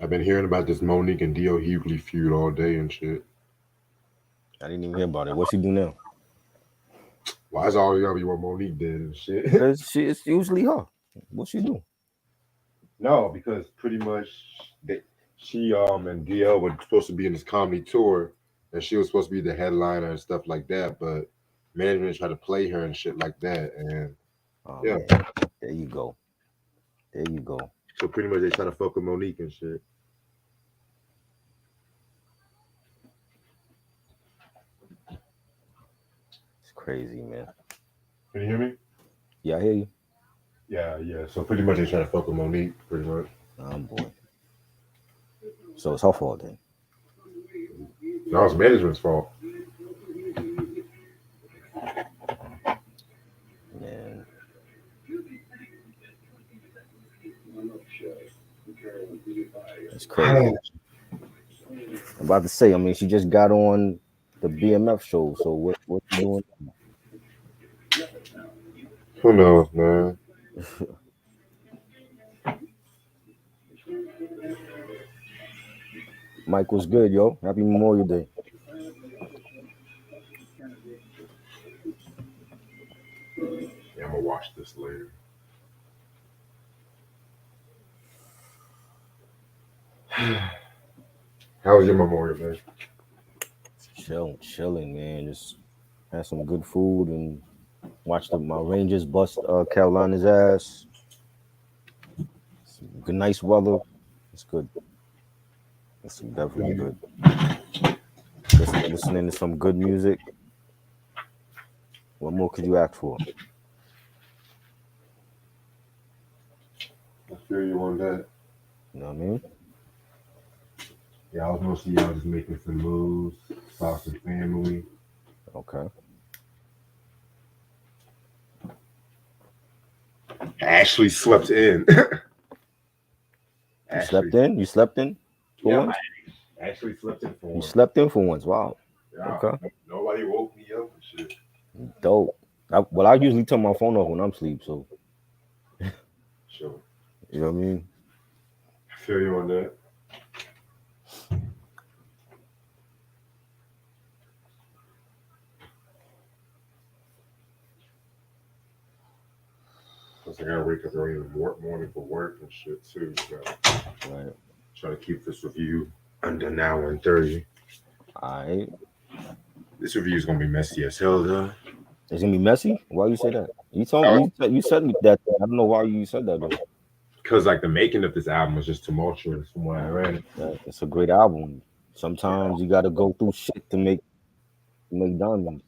I've been hearing about this Monique and D.O. Hughley feud all day and shit. I didn't even hear about it. What she do now? Why is all y'all be what Monique did and shit? Because it's usually her. What she do? No, because pretty much she and DL were supposed to be in this comedy tour, and she was supposed to be the headliner and stuff like that. But management tried to play her and shit like that, and Oh yeah, man, there you go. There you go. so pretty much they try to fuck with Monique and shit. It's crazy, man. Can you hear me? Yeah, I hear you. Yeah. So pretty much they try to fuck with Monique, pretty much. Oh boy. So it's her fault then. That was management's fault. Man, it's crazy. I'm about to say. I mean, she just got on the BMF show. So what you doing? Who knows, man? Mike was good, yo. Happy Memorial Day. Yeah, I'm gonna watch this later. How was your Memorial Day? Chilling, man. Just had some good food and watched my Rangers bust Carolina's ass. Some good, nice weather. It's good. It's definitely good. Listening to some good music. What more could you ask for? I feel you on that. You know what I mean? Yeah, I was mostly y'all just making some moves, saw some family. Okay. Ashley slept in. You Ashley, slept in? You slept in for yeah, once? I actually slept in for You one. slept in for once. Wow. Yeah, Okay. nobody woke me up and shit. Dope. I usually turn my phone off when I'm asleep, so Sure, you know what I mean? I feel you on that. Plus, I gotta wake up early in the morning for work and shit too. So Right. try to keep this review under an hour and 30. Alright. This review is gonna be messy as hell, though. It's gonna be messy? Why you say that? You told Oh, me you said me that. I don't know why you said that though. because like the making of this album was just tumultuous from what I read. It's a great album. Sometimes you gotta go through shit to make diamonds.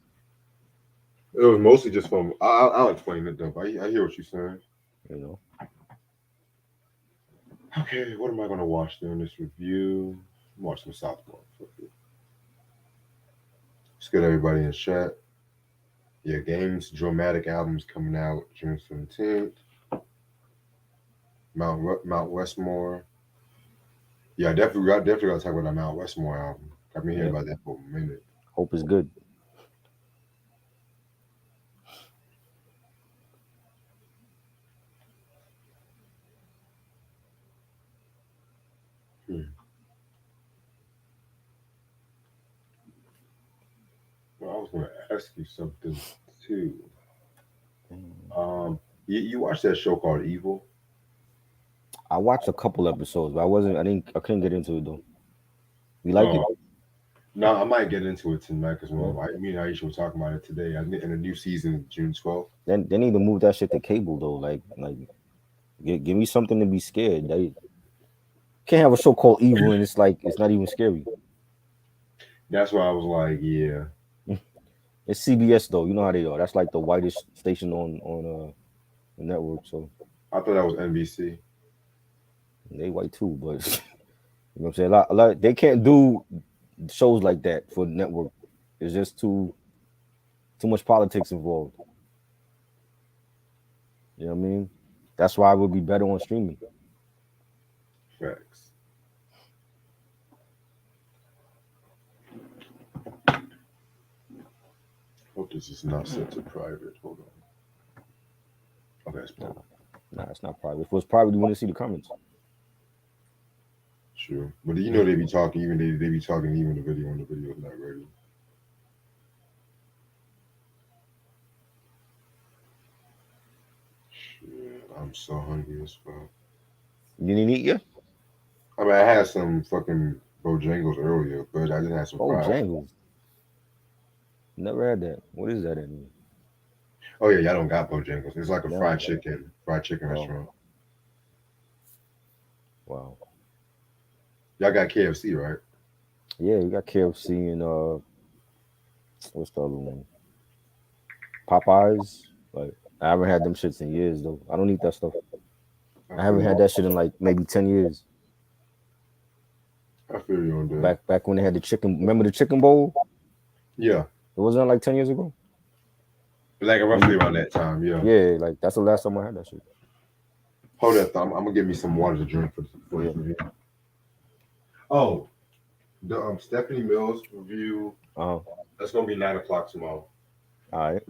It was mostly just from. I'll explain it though. I hear what you're saying. You know. Okay, what am I gonna watch during this review? Watch some South Park. Fuck it. Let's get everybody in chat. Yeah, Games Dramatic albums coming out June 17th. Mount Westmore. Yeah, I definitely got to talk about that Mount Westmore album. I've been hearing Yep. about that for a minute. Hope is good. Hmm. Well, I was gonna ask you something too. Um, you watched that show called Evil? I watched a couple episodes, but I couldn't get into it though. You like it? Oh, no, I might get into it tonight because Yeah. me and Aisha were talking about it today. I think in the new season, June 12th. Then they need to move that shit to cable though. Like give me something to be scared. They can't have a show called Evil and it's not even scary. That's why I was like, yeah, It's CBS though. You know how they are. That's like the whitest station on the network. So I thought that was NBC. they white too, but you know what I'm saying. A lot they can't do shows like that for the network. It's just too much politics involved. You know what I mean? That's why it would be better on streaming. Facts. Hope this is not set to private. Hold on. Okay, it's public. Nah, it's not private. If it was private, you wouldn't see the comments. Sure. But you know they be talking, even they be talking even the video when the video is not ready. Shit, I'm so hungry as fuck. You didn't eat yet? I mean, I had some fucking Bojangles earlier, but I didn't have some Oh, fries. Jangles. Never had that. What is that in? Oh yeah, y'all don't got Bojangles. It's like a No. fried chicken Oh, restaurant. wow. Y'all got KFC, right? Yeah, we got KFC and what's the other one? Popeyes. Like I haven't had them shits in years though. I don't eat that stuff. I I feel haven't had you. that shit in like maybe 10 years. I feel you on that. Back when they had the chicken. Remember the chicken bowl? Yeah, It wasn't like 10 years ago. like When roughly you, around that time. Yeah. yeah, like that's the last time I had that shit. Hold that thumb. I'm gonna give me some water to drink for Yeah. this review. Oh, the Stephanie Mills review. Uh huh. That's gonna be 9 o'clock tomorrow. All right.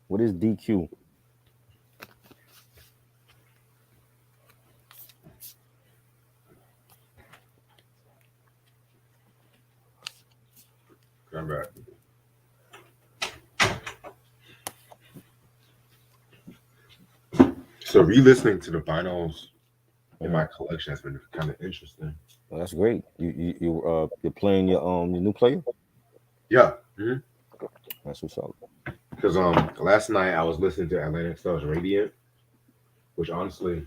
What is DQ? Come back. So re-listening to the vinyls in my collection has been kind of interesting. Well, that's great. You're playing your new player. Yeah. That's what's up. Because last night I was listening to Atlantic Star's Radiant, which honestly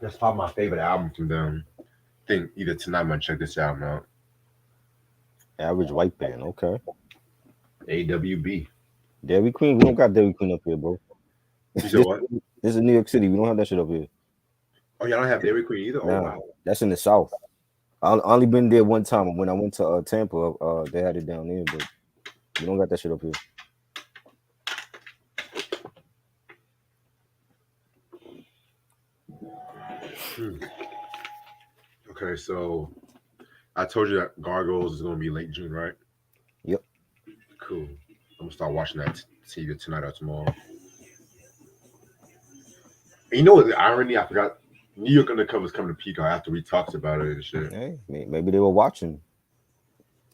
that's probably my favorite album from them. I think either tonight I'm gonna check this album out. Average white band. Okay. AWB. Dairy Queen. We don't got Dairy Queen up here, bro. You said what? This is New York City. We don't have that shit up here. Oh, y'all don't have Dairy Queen either. Oh Nah, wow. that's in the South. I only been there one time when I went to Tampa. They had it down there, but we don't got that shit up here. Okay, so I told you that Gargoyles is gonna be late June, right? Yep. Cool. I'm gonna start watching that either tonight or tomorrow. And you know what? The irony, I forgot. New York Undercover's coming to Peacock after we talked about it and shit. Hey, maybe they were watching.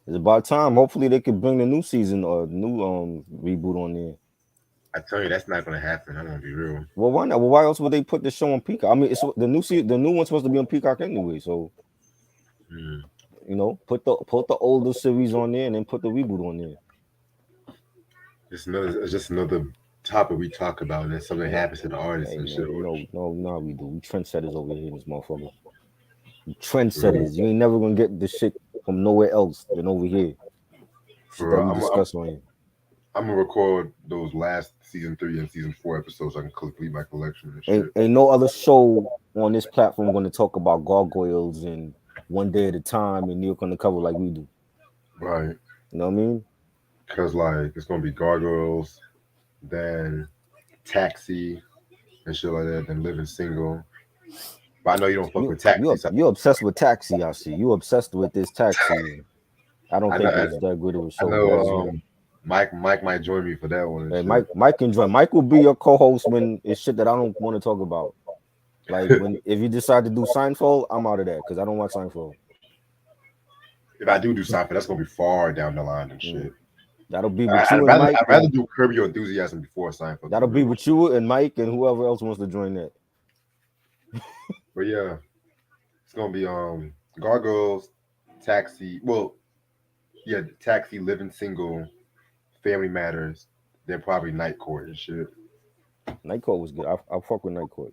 It's about time. Hopefully, they could bring the new season or new reboot on there. I tell you, that's not gonna happen. I'm gonna be real. Well, why not? Well, why else would they put the show on Peacock? I mean, it's the new one's supposed to be on Peacock anyway. So, put the older series on there and then put the reboot on there. It's just another topic we talk about, and then something happens to the artist Hey, and man, shit. no, we do. We trendsetters over here in this motherfucker. Trendsetters. You ain't never gonna get the shit from nowhere else than over here. Shit that we discuss on here. I'm gonna record those last season 3 and season 4 episodes so I can complete my collection and shit. Ain't no other show on this platform going to talk about gargoyles and One Day at a Time and New York Undercover like we do. Right. You know what I mean? Because like it's gonna be Gargoyles, then Taxi and shit like that, then Living Single. But I know you don't fuck with Taxi. You're obsessed with Taxi, I see. You obsessed with this Taxi. I don't think it's that good of a show. I know Mike might join me for that one. Hey, Mike can join. Mike will be your co-host when it's shit that I don't want to talk about. Like if you decide to do Seinfeld, I'm out of that because I don't watch Seinfeld. If I do Seinfeld, that's gonna be far down the line and shit. That'll be with you and Mike. I'd rather do Curb Your Enthusiasm before Seinfeld. That'll be with you and Mike and whoever else wants to join that. But yeah, it's gonna be Gargoyles, Taxi. Well, yeah, Taxi, Living Single, Family Matters. They're probably Night Court and shit. Night Court was good. I fuck with Night Court.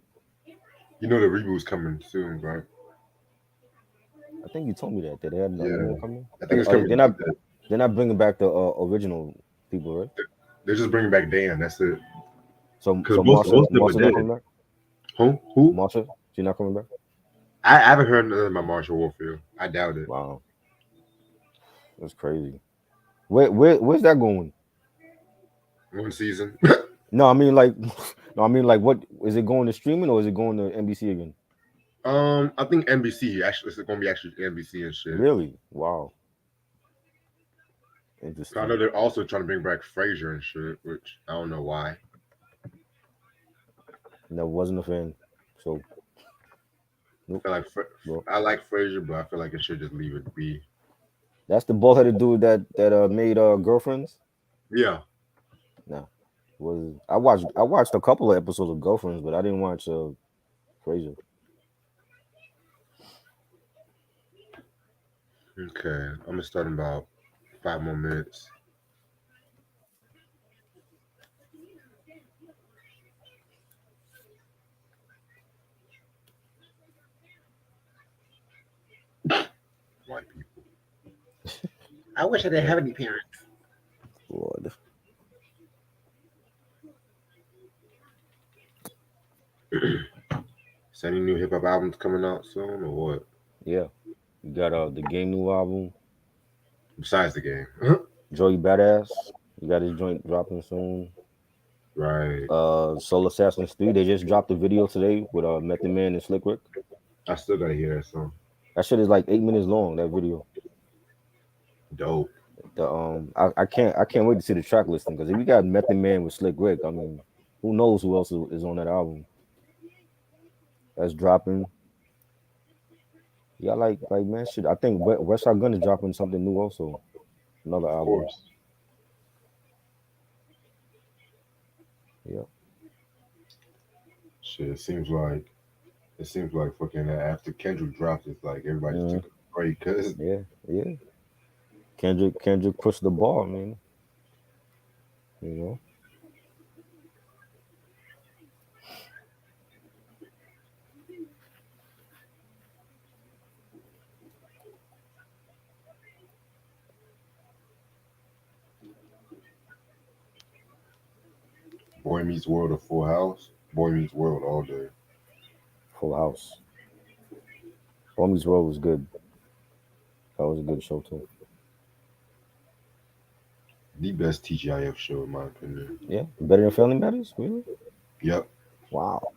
You know the reboot's coming soon, right? I think you told me that they had another Yeah, one coming. I think it's Are they, coming. they're not bringing back the original people, right? They're just bringing back Dan. That's it. So Because Marsha most of them are not dead. coming back. Who? Marsha, she not coming back. I haven't heard nothing about Marshall Warfield. I doubt it. Wow, that's crazy. Where's that going? One season. No, I mean like, what is it going to streaming or is it going to NBC again? I think NBC actually it's gonna be actually NBC and shit. Really? Wow. I Interesting. know they're also trying to bring back Frasier and shit, which I don't know why. Never wasn't a fan. So I feel like Well, I like Frasier, but I feel like it should just leave it be. that's the bald-headed dude that made Girlfriends. Yeah. No, I watched a couple of episodes of Girlfriends, but I didn't watch Frasier. Okay, I'm gonna start in about 5 more minutes. White people. I wish I didn't have any parents. Lord. Is any new hip hop albums coming out soon or what? Yeah, you got the Game new album. Besides the game, Joey Badass, you got his joint dropping soon. right? Soul Assassins 3, they just dropped a video today with Method Man and Slick Rick. I still gotta hear that song. That shit is like 8 minutes long. That video. Dope. I can't wait to see the track listing because if you got Method Man with Slick Rick, I mean, who knows who else is on that album? That's dropping. Yeah, like man, shit. I think Westside Gun is dropping something new also. Another Of album. course. Yeah. Shit, it seems like fucking after Kendrick dropped, it's like everybody just took a break because Yeah. Kendrick pushed the ball, man. You know. Boy Meets World or Full House. Boy Meets World all day. Full House. Homie's World was good. That was a good show too. The best TGIF show in my opinion. Yeah, better than Family Matters, really? Yep. Wow.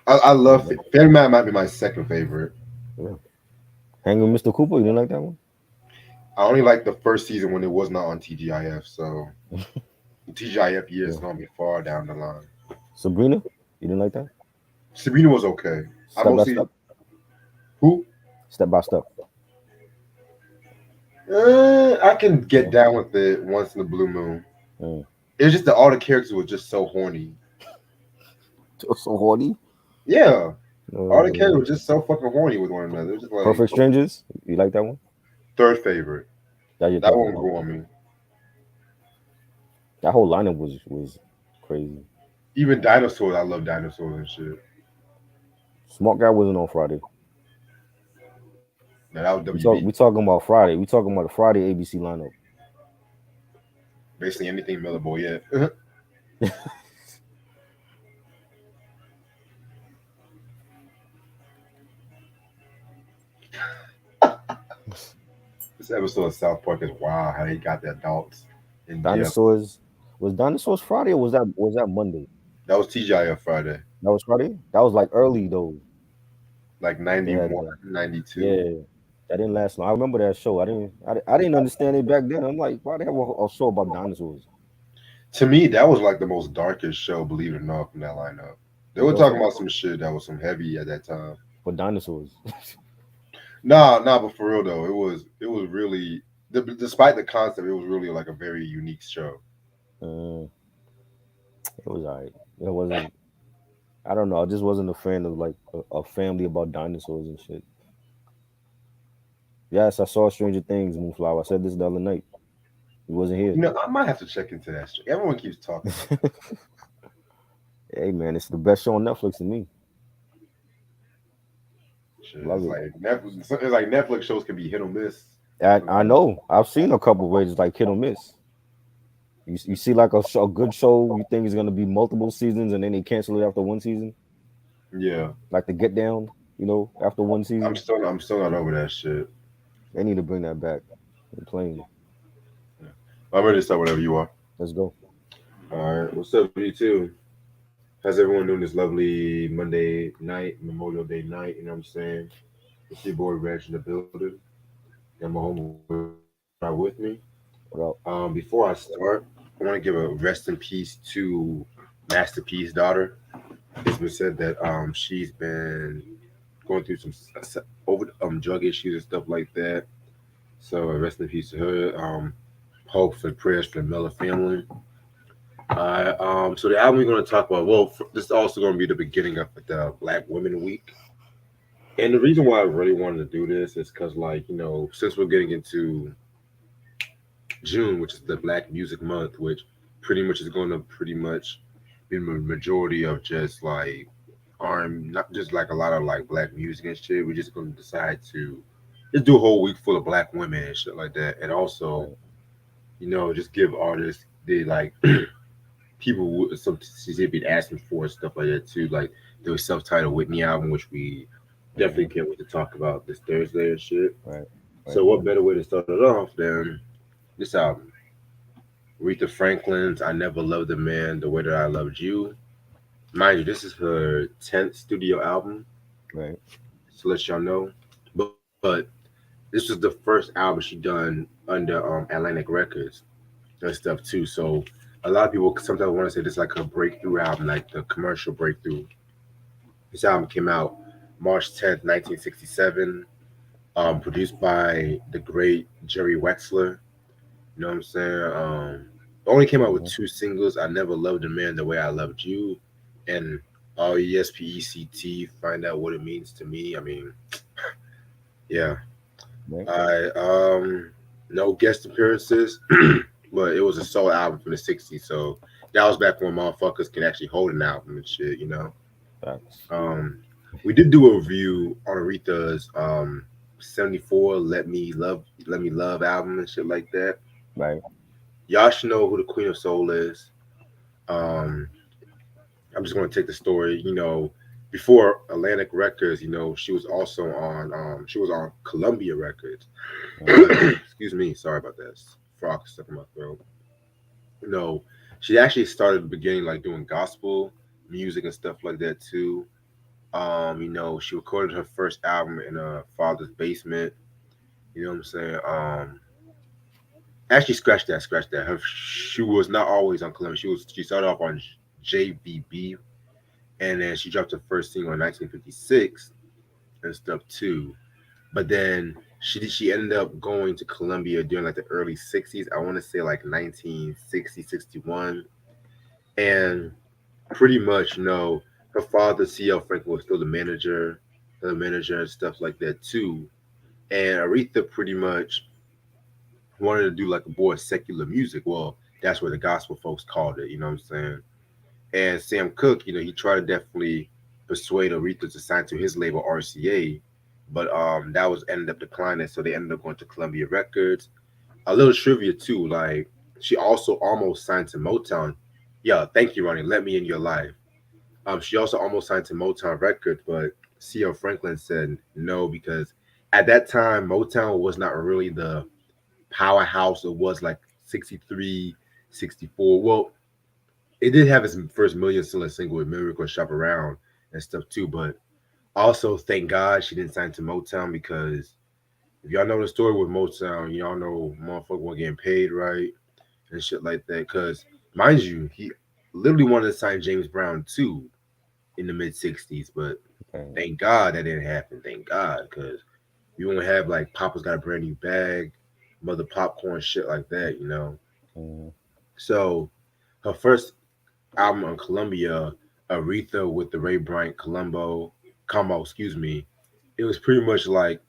I love it. Family Matters might be my second favorite. Yeah. Hanging with Mr. Cooper, you didn't like that one? I only like the first season when it was not on TGIF, so the TGIF years is gonna be far down the line. Sabrina, you didn't like that? Sabrina was okay. Step by Step. Who? Step by Step. I can get down with it once in a blue moon. It's just that all the characters were just so horny. So horny? Yeah. All the characters were just so fucking horny with one another. It was just like, Perfect Strangers. You like that one? Third favorite. That one grew on me. That whole lineup was crazy. Even Dinosaurs, I love Dinosaurs and shit. Smart Guy wasn't on Friday. No, that was WB. We talking about Friday. We talking about the Friday ABC lineup. Basically anything Miller Boy, yeah. This episode of South Park is wild. How they got the adults in Dinosaurs. Was Dinosaurs Friday or was that Monday? That was TGIF Friday. That was Friday? That was like early though. Like 91, 92. Yeah. That didn't last long. I remember that show. I didn't understand it back then. I'm like, why they have a show about dinosaurs? To me, that was like the most darkest show, believe it or not, from that lineup. They were talking about some shit that was some heavy at that time. For dinosaurs. Nah, but for real though, it was really despite the concept, it was really like a very unique show. Mm, it was alright. It wasn't. I don't know. I just wasn't a fan of like a family about dinosaurs and shit. Yes, I saw Stranger Things, Moonflower. I said this the other night. He wasn't here. I might have to check into that. Everyone keeps talking about it. Hey man, it's the best show on Netflix to me. Shit, Love it. It's like Netflix shows can be hit or miss. I Sometimes. know. I've seen a couple where it's like hit or miss. You see like a good show you think is gonna be multiple seasons and then they cancel it after one season, Yeah, like the Get Down. After one season, I'm still not over that shit. they need to bring that back. They're playing. Yeah. I'm ready to start whenever you are. Let's go. All right, what's up, you too? How's everyone doing this lovely Monday night, Memorial Day night? You know what I'm saying? It's your boy Reg in the building. Got my homie right with me. What up? Before I start, I want to give a rest in peace to Master P's daughter. It's been said that she's been going through some over drug issues and stuff like that. So rest in peace to her. Hopes and prayers for the Miller family. So the album we're going to talk about, well, this is also going to be the beginning of the Black Women Week. And the reason why I really wanted to do this is because, like, since we're getting into June, which is the Black Music Month, which pretty much is going to pretty much be the majority of just like not just like a lot of like black music and shit. We're just going to decide to just do a whole week full of black women and shit like that. And also, Right. just give artists the like people some CC been asking for and stuff like that too. Like there was self-titled Whitney album, which we definitely Hmm. can't wait to talk about this Thursday and shit. Right. So Right. what better way to start it off than this album? Aretha Franklin's "I Never Loved a Man the Way That I Loved You." Mind you, this is her 10th studio album. Right. To let y'all know, but this was the first album she done under Atlantic Records and stuff too. So a lot of people sometimes want to say this is like her breakthrough album, like the commercial breakthrough. This album came out March 10th, 1967. Produced by the great Jerry Wexler. You know what I'm saying? Only came out with Hmm. two singles. I Never Loved a Man the Way I Loved You, and RESPECT. Find out what it means to me. I mean, yeah. Right. I no guest appearances, but it was a solo album from the '60s. So that was back when motherfuckers can actually hold an album and shit. Facts. Um, we did do a review on Aretha's '74 Let Me Love album and shit like that. Right. Y'all should know who the Queen of Soul is. Um, I'm just gonna take the story. Before Atlantic Records, she was on Columbia Records. Hmm. Excuse me, sorry about that. Frog stuck in my throat. No, she actually started at the beginning like doing gospel music and stuff like that too. She recorded her first album in her father's basement. You know what I'm saying? Actually, scratch that, scratch that. She was not always on Columbia. She started off on JVB, and then she dropped her first single in 1956 and stuff too. But then she ended up going to Columbia during like the early '60s. I want to say like 1960, 61, and pretty much her father CL Franklin was still the manager and stuff like that too. And Aretha pretty much wanted to do like a more secular music. Well, that's what the gospel folks called it. You know what I'm saying? And Sam Cooke, he tried to definitely persuade Aretha to sign to his label RCA, but that was ended up declining. So they ended up going to Columbia Records. A little trivia too, like she also almost signed to Motown. Yeah, thank you, Ronnie. Let me in your life. She also almost signed to Motown Records, but C.L. Franklin said no because at that time Motown was not really the powerhouse it was like 63, 64. Well, it did have its first million selling single with Miracle Shop Around and stuff too, but also thank God she didn't sign to Motown because if y'all know the story with Motown, y'all know motherfucker wasn't getting paid right and shit like that. Cause mind you, he literally wanted to sign James Brown too in the mid '60s, but Okay. thank God that didn't happen. Thank God, because you won't have like Papa's Got a Brand New Bag, Mother Popcorn, shit like that, you know. Mm-hmm. So her first album on Columbia, Aretha with the Ray Bryant Colombo combo, excuse me, it was pretty much like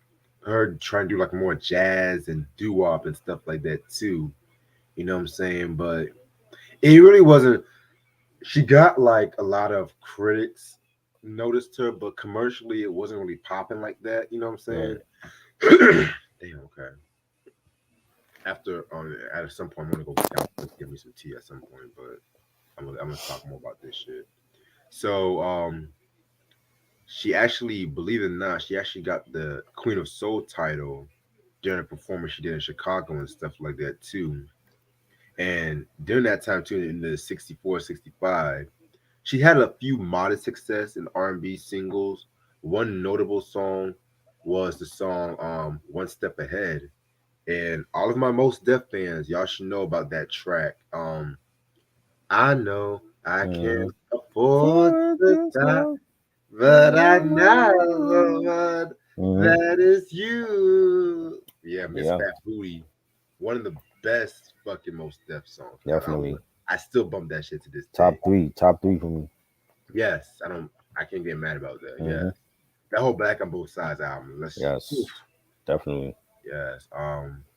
her trying to do like more jazz and doo-wop and stuff like that too. You know what I'm saying? But it really wasn't. She got like a lot of critics noticed her, but commercially it wasn't really popping like that. You know what I'm Right. saying? Damn. Okay. After at some point, I'm gonna go downstairs get me some tea at some point, but I'm gonna talk more about this shit. So she actually, believe it or not, she actually got the Queen of Soul title during a performance she did in Chicago and stuff like that too. And during that time too, in the 64, 65, she had a few modest success in R&B singles. One notable song was the song One Step Ahead. And all of my Most Def fans, y'all should know about that track. I know I Mm-hmm. can't afford For the this time, love. but I know the one Mm-hmm. that is you. Yeah, Miss Yeah, Fat Booty, one of the best fucking Most Def songs, man. definitely. I still bump that shit to this day. Top three for me. Yes, I can't get mad about that. Yes, Mm-hmm. that whole Black on Both Sides album. Oof, Yes, definitely. yes.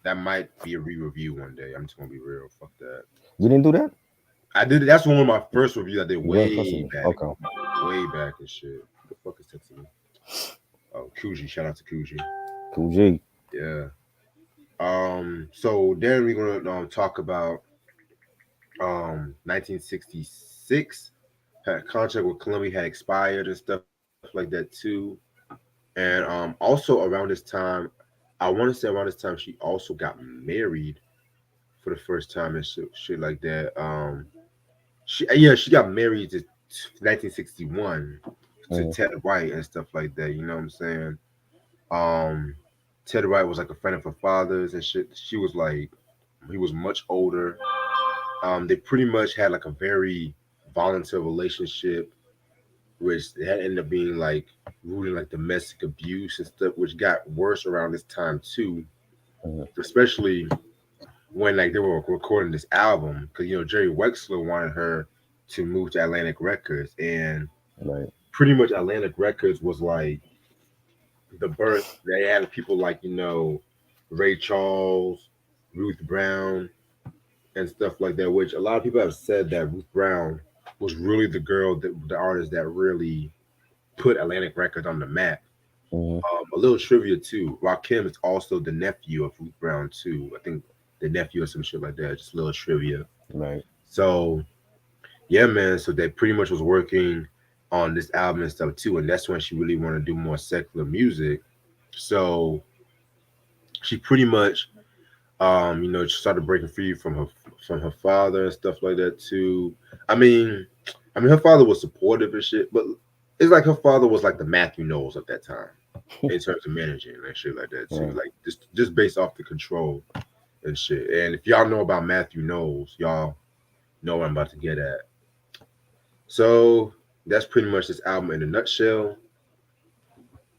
That might be a re-review one day. I'm just gonna be real. Fuck that. You didn't do that? I did. That's one of my first reviews I did You weren't fussing way me. back, Okay. way back and shit. What the fuck is texting me? Oh, Coogee. Shout out to Coogee. Cool G. Yeah. So then we're gonna talk about 1966. Her contract with Columbia had expired and stuff like that too. And also around this time, I want to say around this time she also got married for the first time and shit like that. She got married in 1961 to Mm-hmm. Ted White and stuff like that. You know what I'm saying? Um, Ted White was like a friend of her father's and shit. She was like, he was much older. They pretty much had like a very volatile relationship, which had ended up being like rooting like domestic abuse and stuff, which got worse around this time too, Mm-hmm. especially when like they were recording this album because Jerry Wexler wanted her to move to Atlantic Records, and Right. pretty much Atlantic Records was like the birth. They had people like Ray Charles, Ruth Brown, and stuff like that. Which a lot of people have said that Ruth Brown was really the girl, the artist that really put Atlantic Records on the map. Mm-hmm. A little trivia too. Rakim is also the nephew of Ruth Brown too. I think the nephew or some shit like that. Just a little trivia. Right. So yeah, man. So they pretty much was working on this album and stuff too, and that's when she really wanted to do more secular music. So she pretty much, she started breaking free from her father and stuff like that too. I mean, her father was supportive and shit, but it's like her father was like the Matthew Knowles of that time in terms of managing and shit like that too. Right. Like just based off the control and shit. And if y'all know about Matthew Knowles, y'all know what I'm about to get at. So that's pretty much this album in a nutshell.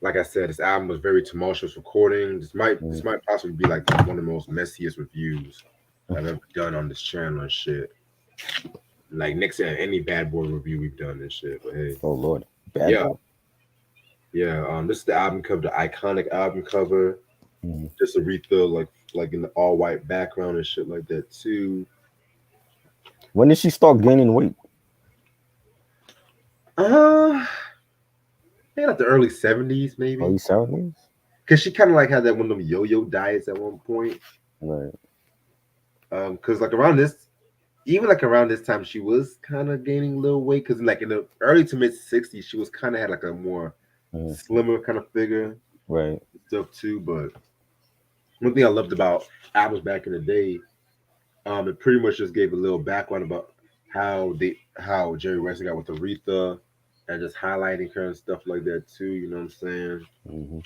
Like I said, this album was very tumultuous recording. This Mm-hmm. might possibly be like one of the most messiest reviews I've ever done on this channel and shit. Like next to any Bad Boy review we've done and shit. But hey, Oh Lord. Bad yeah, boy. yeah. This is the album cover, the iconic album cover. Mm-hmm. Just Aretha like in the all white background and shit like that too. When did she start gaining weight? Uh, maybe like the early '70s, maybe. Early 70s? Cause she kind of like had that one of them yo-yo diets at one point. Right. Cause like around this, even like around this time, she was kind of gaining a little weight. Cause like in the early to mid '60s, she was kind of had like a more Mm-hmm. slimmer kind of figure and Right. stuff too. But one thing I loved about albums back in the day, it pretty much just gave a little background about how Jerry West got with Aretha and just highlighting her and stuff like that too. You know what I'm Mm-hmm.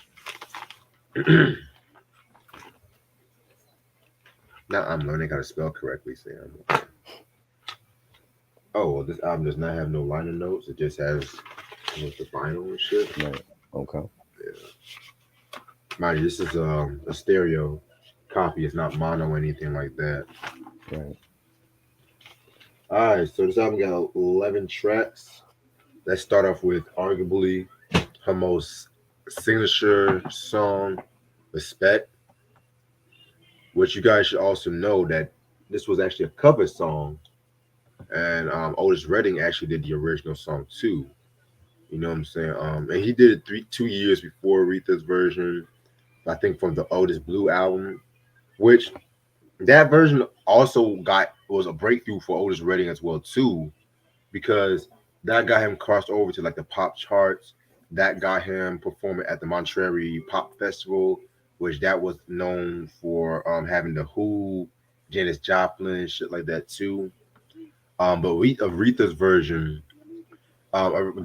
saying? Now I'm learning how to spell correctly, Sam. Oh, well, this album does not have no liner notes. It just has the vinyl and shit. Right. Okay. Yeah. Mind you, this is a stereo copy. It's not mono or anything like that. Right. All right, so this album got 11 tracks. Let's start off with arguably her most signature song, "Respect," which you guys should also know that this was actually a cover song, and Otis Redding actually did the original song too. You know what I'm saying? And he did it 2 years before Aretha's version. I think from the Otis Blue album, which that version also got was a breakthrough for Otis Redding as well too, because that got him crossed over to like the pop charts. That got him performing at the Monterey Pop Festival, which that was known for having the Who, Janis Joplin, shit like that too. But Aretha's version,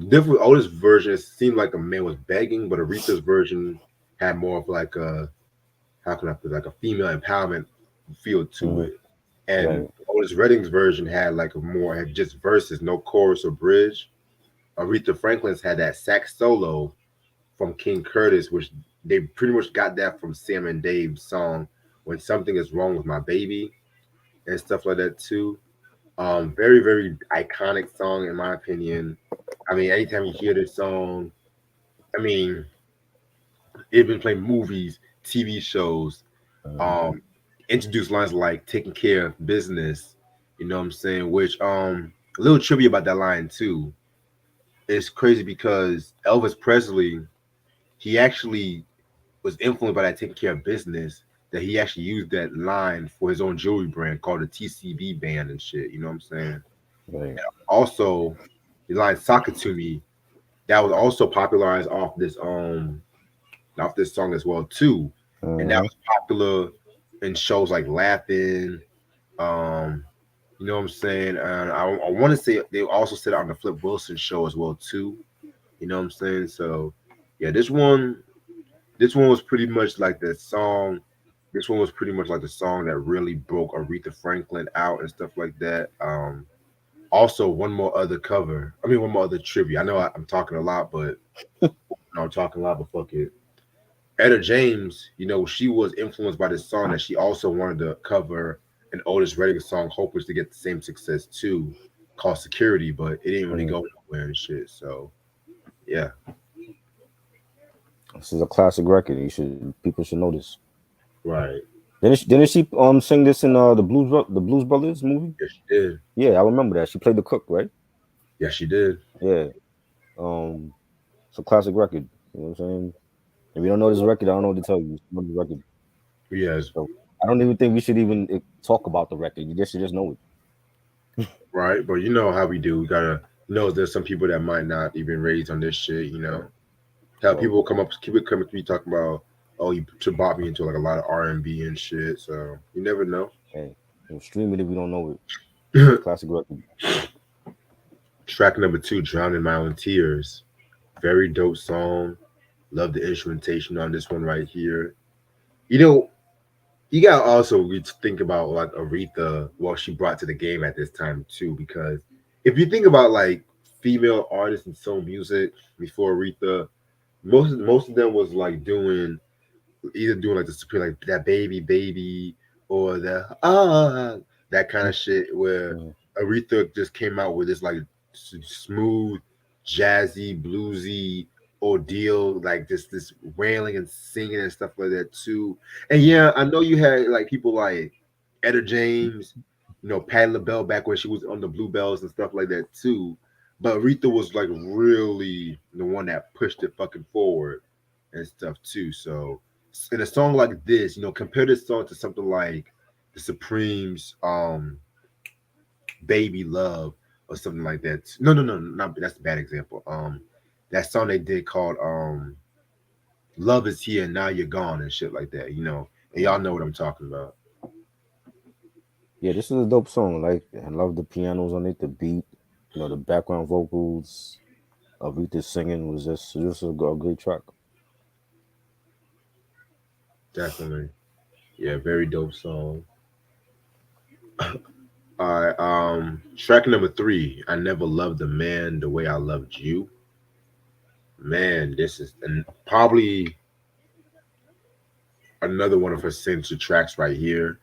different Otis version, it seemed like the man was begging, but Aretha's version had more of like a how can I put it, like a female empowerment feel to Mm-hmm. it. And Right. Otis Redding's version had like a more had just verses, no chorus or bridge. Aretha Franklin's had that sax solo from King Curtis, which they pretty much got that from Sam and Dave's song "When Something Is Wrong with My Baby" and stuff like that too. Very very iconic song in my opinion. I mean, anytime you hear this song, I mean, it's been playing movies, TV shows, Mm-hmm. um introduce lines like taking care of business, you know what I'm saying, which a little trivia about that line too. It's crazy because Elvis Presley, he actually was influenced by that taking care of business, that he actually used that line for his own jewelry brand called the TCB band and shit, you know what I'm saying. Right. Also the line "Sock It To Me," that was also popularized off this song as well too, and that Mm-hmm. was popular in shows like Laughing. Um, you know what I'm saying? And I want to say they also said it on the Flip Wilson show as well too. You know what I'm saying? So yeah, this one was pretty much like the song. This one was pretty much like the song that really broke Aretha Franklin out and stuff like that. Also, one more other cover. I mean, one more other tribute. I know I'm talking a lot, but no, I'm talking a lot, but fuck it. Etta James, she was influenced by this song that she also wanted to cover an Otis Redding song, hoping to get the same success too, called "Security," but it didn't really Mm-hmm. go nowhere and shit. So yeah, This is a classic record. People should know this. right. Didn't she sing this in the Blues Brothers movie? Yes, she did. Yeah, I remember that. She played the cook, right? Yes, she did. Yeah. Um, it's a classic record. You know what I'm saying? If you don't know this record, I don't know what to tell you. You know the record. Yes, So I don't even think we should even talk about the record. You just should just know it. right. But you know how we do. We gotta know there's some people that might not even raise on this shit. Right. How So people keep it coming to me talking about, oh, you brought me into like a lot of R&B and shit. So you never know. hey, stream it if you don't know it. Classic record. Track number two, "Drowning My Own Tears." Very dope song. Love the instrumentation on this one right here. You know, you gotta also think about like Aretha, what she brought to the game at this time too, because if you think about like female artists in soul music before Aretha, most of them was like doing like the super like that baby baby or the that kind of shit where Mm-hmm. Aretha just came out with this like smooth, jazzy, bluesy ordeal, like this wailing and singing and stuff like that too. And yeah, I know you had like people like Etta James, Patti LaBelle back when she was on the Bluebells and stuff like that too. But Aretha was like really the one that pushed it fucking forward and stuff too. So in a song like this, compare this song to something like the Supremes, "Baby Love" or something like that. No, no, no, not that's a bad example. That song they did called "Love Is Here and Now You're Gone" and shit like that. And y'all know what I'm talking about. Yeah, this is a dope song. Like, I love the pianos on it, the beat, the background vocals. Aretha singing was just a great track. Definitely, yeah, very dope song. All right, track number three, "I Never Loved a Man the Way I Loved You." Man, this is and probably another one of her signature tracks right here.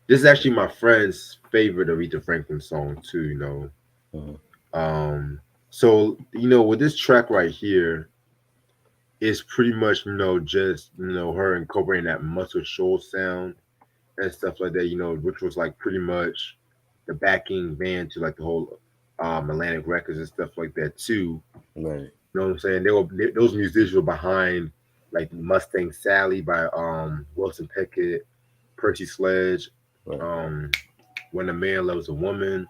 This is actually my friend's favorite Aretha Franklin song too. Mhm. So with this track right here, it's pretty much just her incorporating that Muscle Shoals sound and stuff like that. Which was like pretty much the backing band to like the whole Atlantic Records and stuff like that too. Right, You know what I'm saying? Those musicians were behind like Mustang Sally by Wilson Pickett, Percy Sledge, right. um, When a Man Loves a Woman.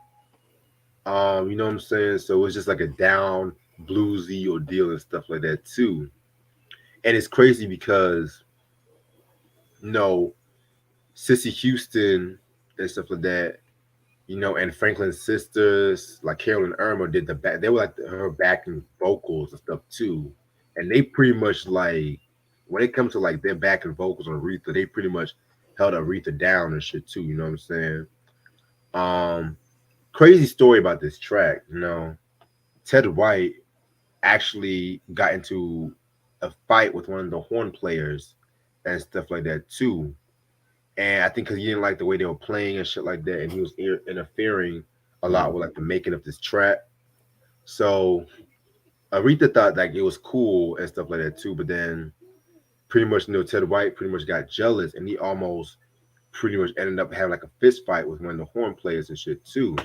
You know what I'm saying? So it's just like a down bluesy ordeal and stuff like that too. And it's crazy because you know Sissy Houston and stuff like that. And Franklin's sisters, like Carol and Irma, did the back. They were like her backing vocals and stuff too, and they pretty much like when it comes to like their backing vocals on Aretha, they pretty much held Aretha down and shit too. You know what I'm saying? Um, Crazy story about this track. Ted White actually got into a fight with one of the horn players and stuff like that too. And I think because he didn't like the way they were playing and shit like that, and he was interfering a lot Mhm. with like the making of this track. So Aretha thought like it was cool and stuff like that too, but then pretty much Ted White pretty much got jealous, and he almost pretty much ended up having like a fist fight with one of the horn players and shit too.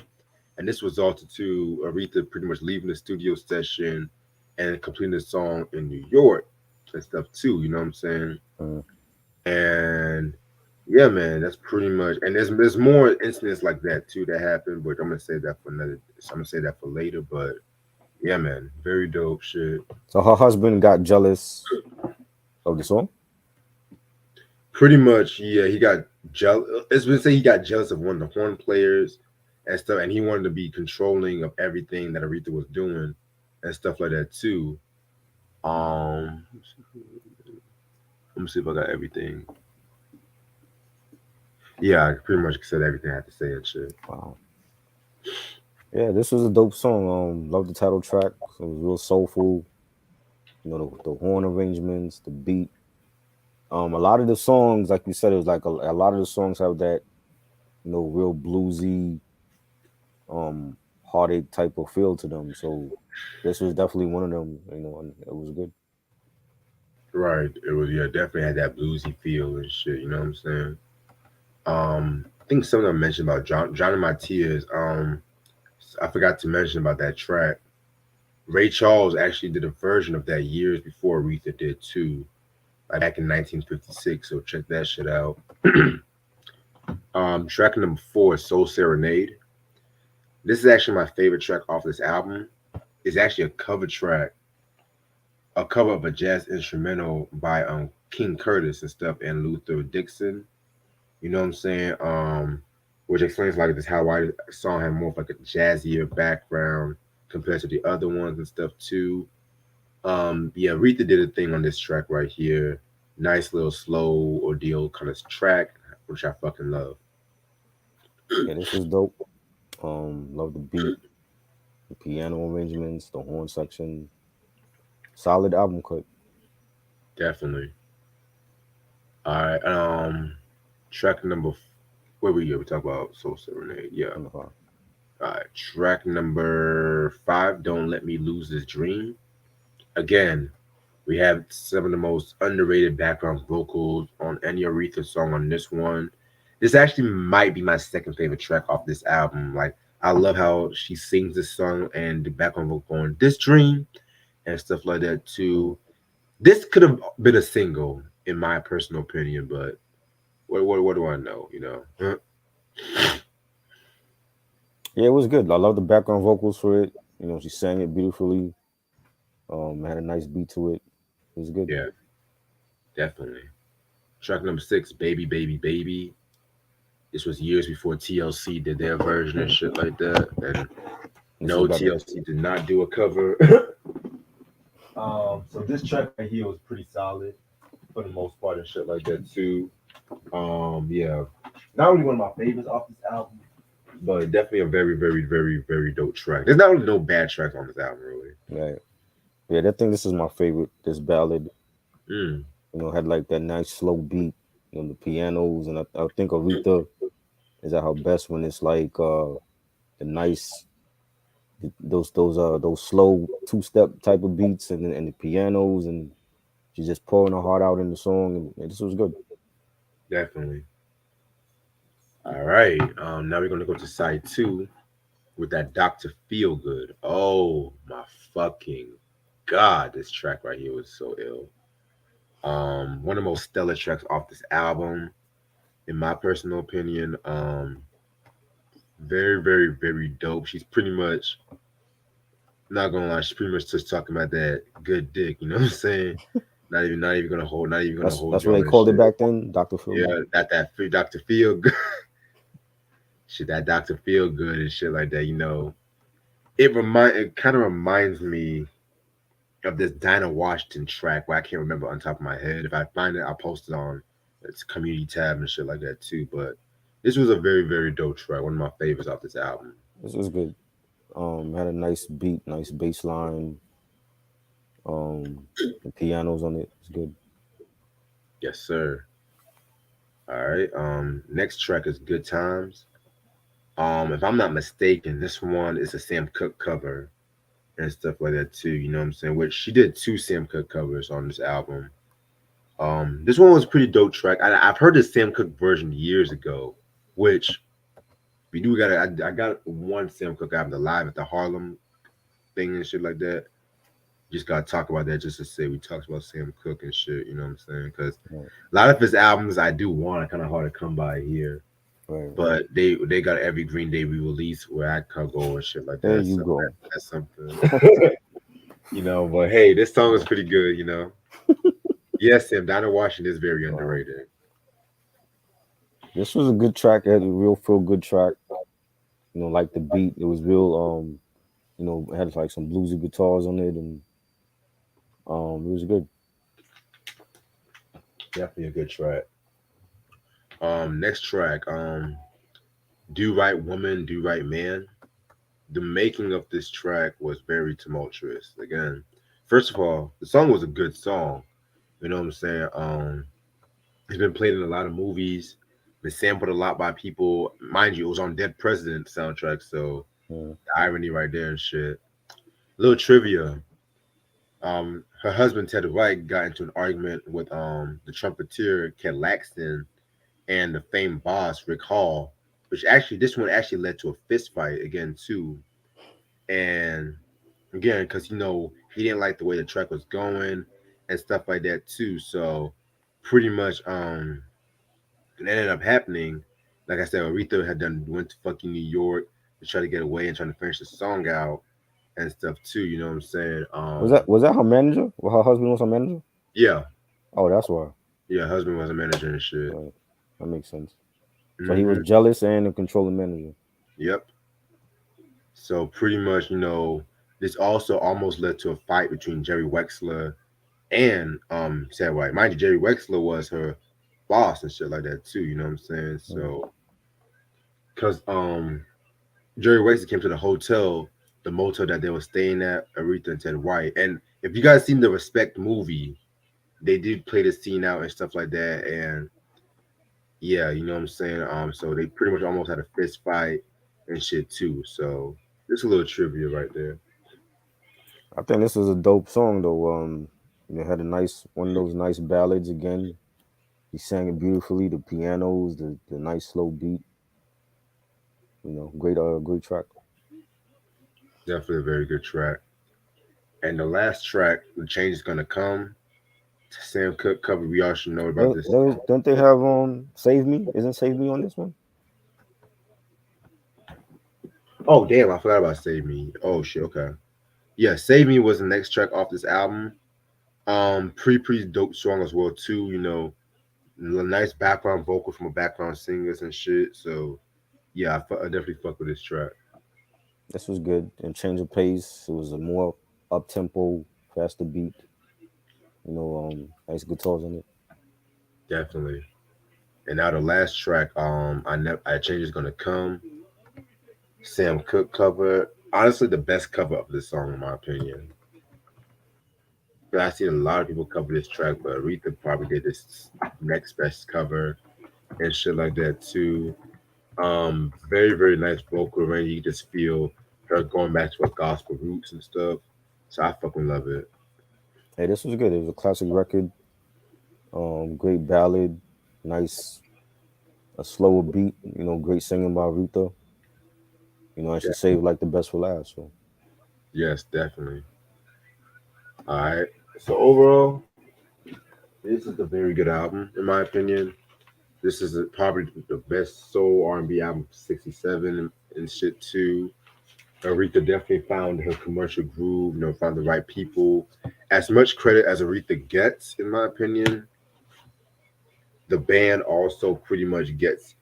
And this resulted to Aretha pretty much leaving the studio session and completing the song in New York and stuff too. You know what I'm saying? Mhm. And yeah, man, that's pretty much. And there's more incidents like that too that happened, but I'm gonna say that for another. I'm gonna say that for later. But yeah, man, very dope shit. So her husband got jealous of the song. Pretty much, yeah, he got jealous. It's been say he got jealous of one of the horn players and stuff, and he wanted to be controlling of everything that Aretha was doing and stuff like that too. Um, let me see if I got everything. Yeah, I pretty much said everything I had to say and shit. Wow. Yeah, this was a dope song. Love the title track. It was real soulful. The horn arrangements, the beat. A lot of the songs, like you said, it was like a lot of the songs have that, real bluesy, heartache type of feel to them. So this was definitely one of them, and it was good. Right. It was yeah, definitely had that bluesy feel and shit. You know what I'm saying? I think something I mentioned about John and My Tears. I forgot to mention about that track. Ray Charles actually did a version of that years before Aretha did too, like back in 1956. So check that shit out. Track number 4 is Soul Serenade. This is actually my favorite track off this album. It's actually a cover track, a cover of a jazz instrumental by King Curtis and stuff and Luther Dixon. You know what I'm saying? Which explains like this how I song had more of like a jazzier background compared to the other ones and stuff too. Yeah, Aretha did a thing on this track right here. Nice little slow ordeal kind of track, which I fucking love. Yeah, this was dope. Love the beat, the piano arrangements, the horn section. Solid album cut. Definitely. All right. Track number. Where we go? We talk about Soul Serenade. Yeah. On the fire. All right. Track number 5. Don't Let Me Lose This Dream. Again, we have some of the most underrated background vocals on any Aretha song on this one. This actually might be my second favorite track off this album. Like, I love how she sings this song and the background vocal on This Dream and stuff like that Mhm. too. This could have been a single, in my personal opinion, but what do I know? Huh? Yeah, it was good. I love the background vocals for it. She sang it beautifully. Had a nice beat to it. It was good. Yeah, definitely. Track number 6, Baby, Baby, Baby. This was years before TLC did their version and shit like that. And This was no, better. TLC did not do a cover. So this track right here was pretty solid for the most part and shit like that too. Yeah, not only one of my favorites off this album, but definitely a very, very, very, very dope track. There's not really no bad tracks on this album, really. Right. Yeah, I think this is my favorite. This ballad, Mm, had like that nice slow beat. The pianos, and I think Aretha is at her best when it's like the nice those slow two-step type of beats and the pianos, and she's just pouring her heart out in the song, and this was good. Definitely. All right. Now we're gonna go to side two with that Doctor Feelgood. Oh my fucking god, this track right here was so ill. One of the most stellar tracks off this album, in my personal opinion. Very, very, very dope. She's pretty much not gonna lie, she's pretty much just talking about that good dick, you know what I'm saying? Not even gonna hold That's you what all they that called it shit. back then, Doctor Feelgood. Yeah, that free Dr. Feel good shit, that Dr. Feel good and shit like that, you know. It kind of reminds me of this Dinah Washington track where I can't remember on top of my head. If I find it, I'll post it on its community tab and shit like that too. But this was a very, very dope track. One of my favorites off this album. This was good. Had a nice beat, nice bass line. The pianos on it. It's good. Yes, sir. All right. Next track is Good Times. If I'm not mistaken, this one is a Sam Cooke cover and stuff like that too. You know what I'm saying? Which she did two Sam Cooke covers on this album. This one was a pretty dope track. I've heard this Sam Cooke version years ago, which we do got. I got one Sam Cooke album, the live at the Harlem thing and shit like that. Just gotta talk about that just to say we talked about Sam Cooke and shit. You know what I'm saying? Because Right, a lot of his albums I do want are kind of hard to come by here. right. But they got every Green Day re-release where I can go and shit like There that. you So go. that's something, you know. But hey, this song is pretty good, you know. Yes, Sam, Dinah Washington is very Wow. underrated. This was a good track. It had a real feel good track. Like the beat. It was real it had like some bluesy guitars on it, and it was good. Definitely a good track. Next track, Do Right Woman, Do Right Man. The making of this track was very tumultuous. Again, first of all, the song was a good song. You know what I'm saying? It's been played in a lot of movies, been sampled a lot by people. Mind you, it was on Dead President soundtrack, so Yeah. the irony right there and shit. Little trivia. Her husband Ted White got into an argument with the trumpeter Ken Laxton and the famed boss Rick Hall, which actually this one actually led to a fist fight again too. And again, because he didn't like the way the track was going and stuff like that too. So pretty much it ended up happening. Like I said, Aretha had done went to fucking New York to try to get away and trying to finish the song out and stuff too. You know what I'm saying? Was that her manager? Well, her husband was her manager. Yeah, Oh, that's why. yeah. Husband was a manager and shit. Right. That makes sense. So he was Hmm. jealous and a controlling manager. Yep. So pretty much, this also almost led to a fight between Jerry Wexler and Sad White. Mind you, Jerry Wexler was her boss and shit like that too. You know what I'm saying? Mm. So because Jerry Wexler came to the hotel, the motel that they were staying at, Aretha and Ted White. And if you guys seen the Respect movie, they did play the scene out and stuff like that. And yeah, you know what I'm saying? So they pretty much almost had a fist fight and shit too. So just a little trivia right there. I think this is a dope song though. Had a nice one of those nice ballads again. He sang it beautifully. The pianos, the nice slow beat. Great track. Definitely a very good track. And the last track, The Change is Gonna Come, Sam Cooke cover. We all should know about this song. Don't they have Save Me? Isn't Save Me on this one? Oh damn, I forgot about Save Me. Oh shit, okay. Yeah, Save Me was the next track off this album. Pretty dope song as well too. Nice background vocal from a background singers and shit. So yeah, I definitely fuck with this track. This was good and change of pace. It was a more up tempo, faster beat. Nice guitars on it. Definitely. And now the last track, I Change is Gonna Come. Sam Cooke cover. Honestly, the best cover of this song in my opinion. But I've seen a lot of people cover this track, but Aretha probably did this next best cover and shit like that too. Very very nice vocal range. You can just feel her going back to her gospel roots and stuff. So I fucking love it. Hey, this was good. It was a classic record. Great ballad, nice, a slower beat. Great singing by Aretha. And she Yeah. saved like the best for last. So Yes, definitely. All right. So overall, this is a very good album in my opinion. This is probably the best soul R&B album of '67 and shit too. Aretha definitely found her commercial groove, found the right people. As much credit as Aretha gets, in my opinion, the band also pretty much gets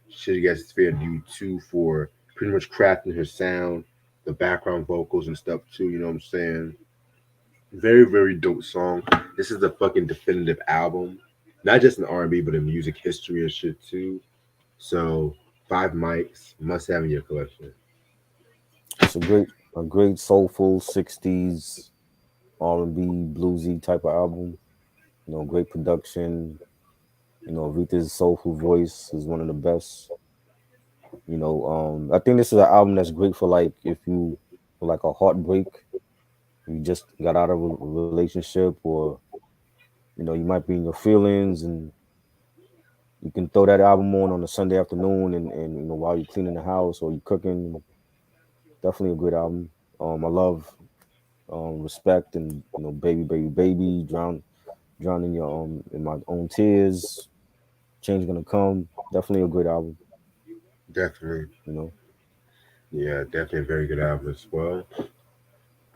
fair due too for pretty much crafting her sound, the background vocals and stuff too. You know what I'm saying? Very very dope song. This is the fucking definitive album, not just in R&B but in music history and shit too. So 5 mics must have in your collection. it's a great soulful '60s R&B bluesy type of album. Great production. Aretha's soulful voice is one of the best. I think this is an album that's great for like if you for like a heartbreak, you just got out of a relationship, or you might be in your feelings, and you can throw that album on a Sunday afternoon, and while you're cleaning the house or you're cooking. Definitely a great album. I love Respect, and Baby Baby Baby, Drown in your in my own tears, Change Gonna Come. Definitely a great album. Definitely. you know Yeah, definitely a very good album as well.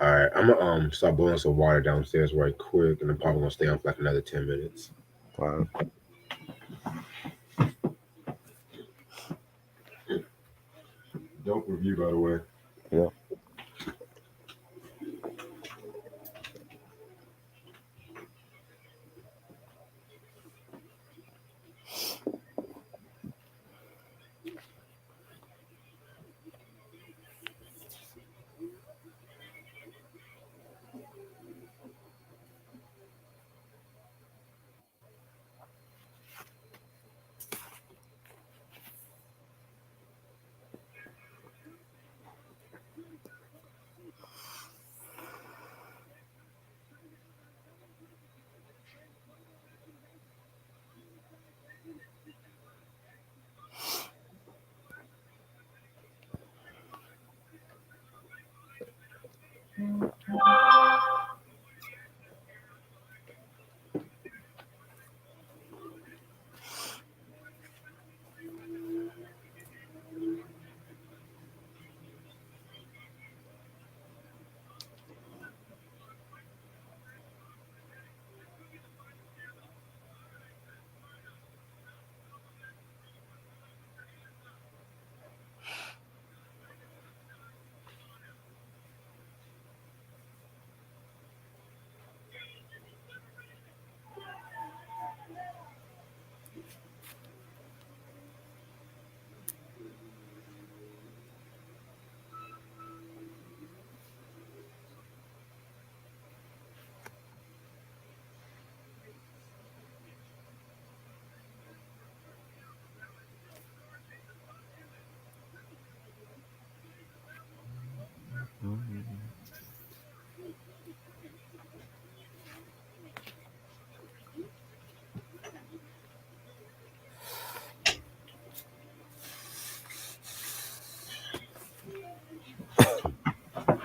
All right, I'm gonna start boiling some water downstairs right quick, and I'm probably gonna stay on for like another 10 minutes. uh, Dope review, by the way. yeah.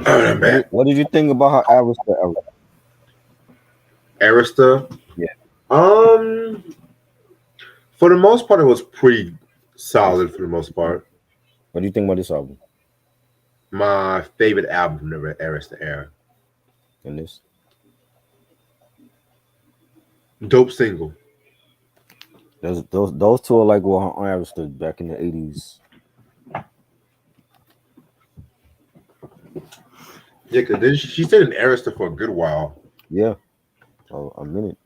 I'm What back. did what did you think about her Arista era? Arista. Yeah. Um, for the most part, it was pretty solid. For the most part, What do you think about this album my favorite album from the Arista era. and this? Dope single. Those two are like what her Arista back in the '80s. Yeah, because then she stayed in Arista for a good while. Yeah, a minute.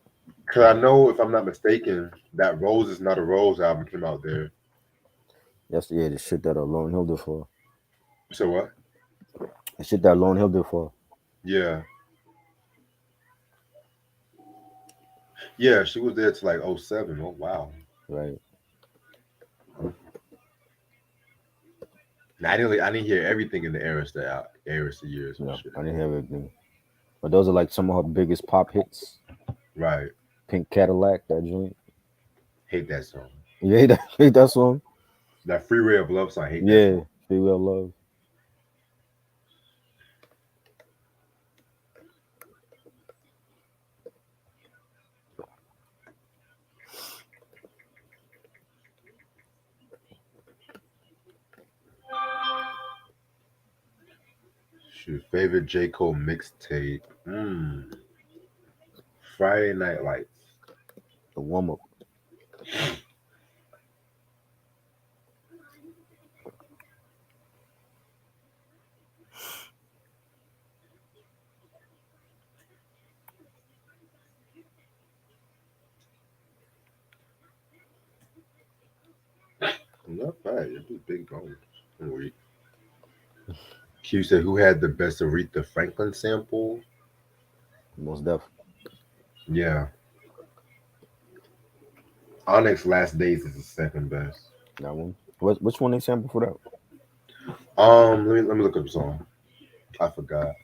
Because I know, if I'm not mistaken, that Rose is Not a Rose album came out there. That's yeah, the shit that Lauryn Hill did for her. So what? The shit that Lauryn Hill did for her. Yeah. Yeah, she was there to like '07. Oh wow. right? Now, I didn't hear everything in the Arista years and No, shit. I didn't hear everything. But those are like some of her biggest pop hits. Right. Pink Cadillac, that joint. Hate that song. You hate that, hate that song? That Freeway of Love song. I hate that Yeah, song. Free Will Love. Shoot, favorite J Cole mixtape. Friday Night Lights. The warm up. Not bad. It was big bones. Wait. Q said, "Who had the best Aretha Franklin sample?" Most def. Yeah, Onyx Last Days is the second best. That one. Which one they sample for that? Let me look up the song. I forgot.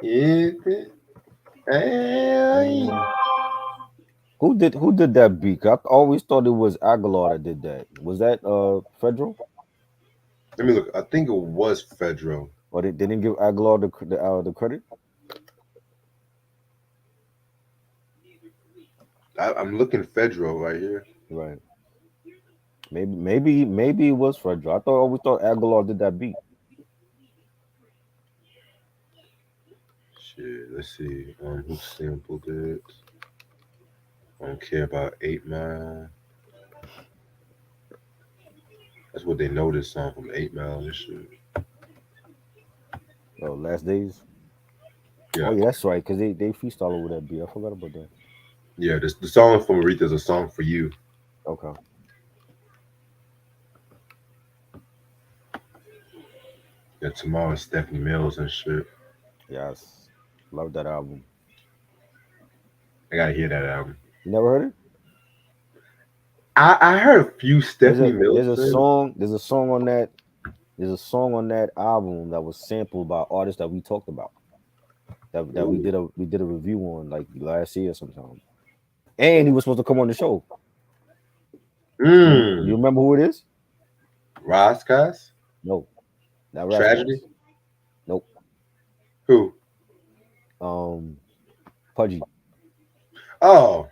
Hey. Mm. Who did that beat? I always thought it was Aguilar that did that. Was that Federal? Let me look. I think it was Fedro. Or they didn't give Aguilar the credit? I'm looking Fedro right here. Right. Maybe it was Federal. Always thought Aguilar did that beat. Shit, let's see. Who sampled it? I don't care about 8 Mile. That's what they know this song from 8 Mile and shit. Oh, Last Days. Oh Yeah, yeah, that's right. Cause they freestyle over that beat. I forgot about that. yeah. The song from Aretha is a song for you. Okay. Yeah, tomorrow is Stephanie Mills and shit. Yes. Love that album. I gotta hear that album. You never heard it? I heard a few There's Stephanie a Mills there's a things. song there's a song on that there's a song on that album that was sampled by artists that we talked about. That we Ooh. did a review on like last year sometime. And he was supposed to come on the show. You Mmm. remember who it is? Rascas? No, not Tragedy? Rascals. Nope. Who? Um, Pudgy. Oh.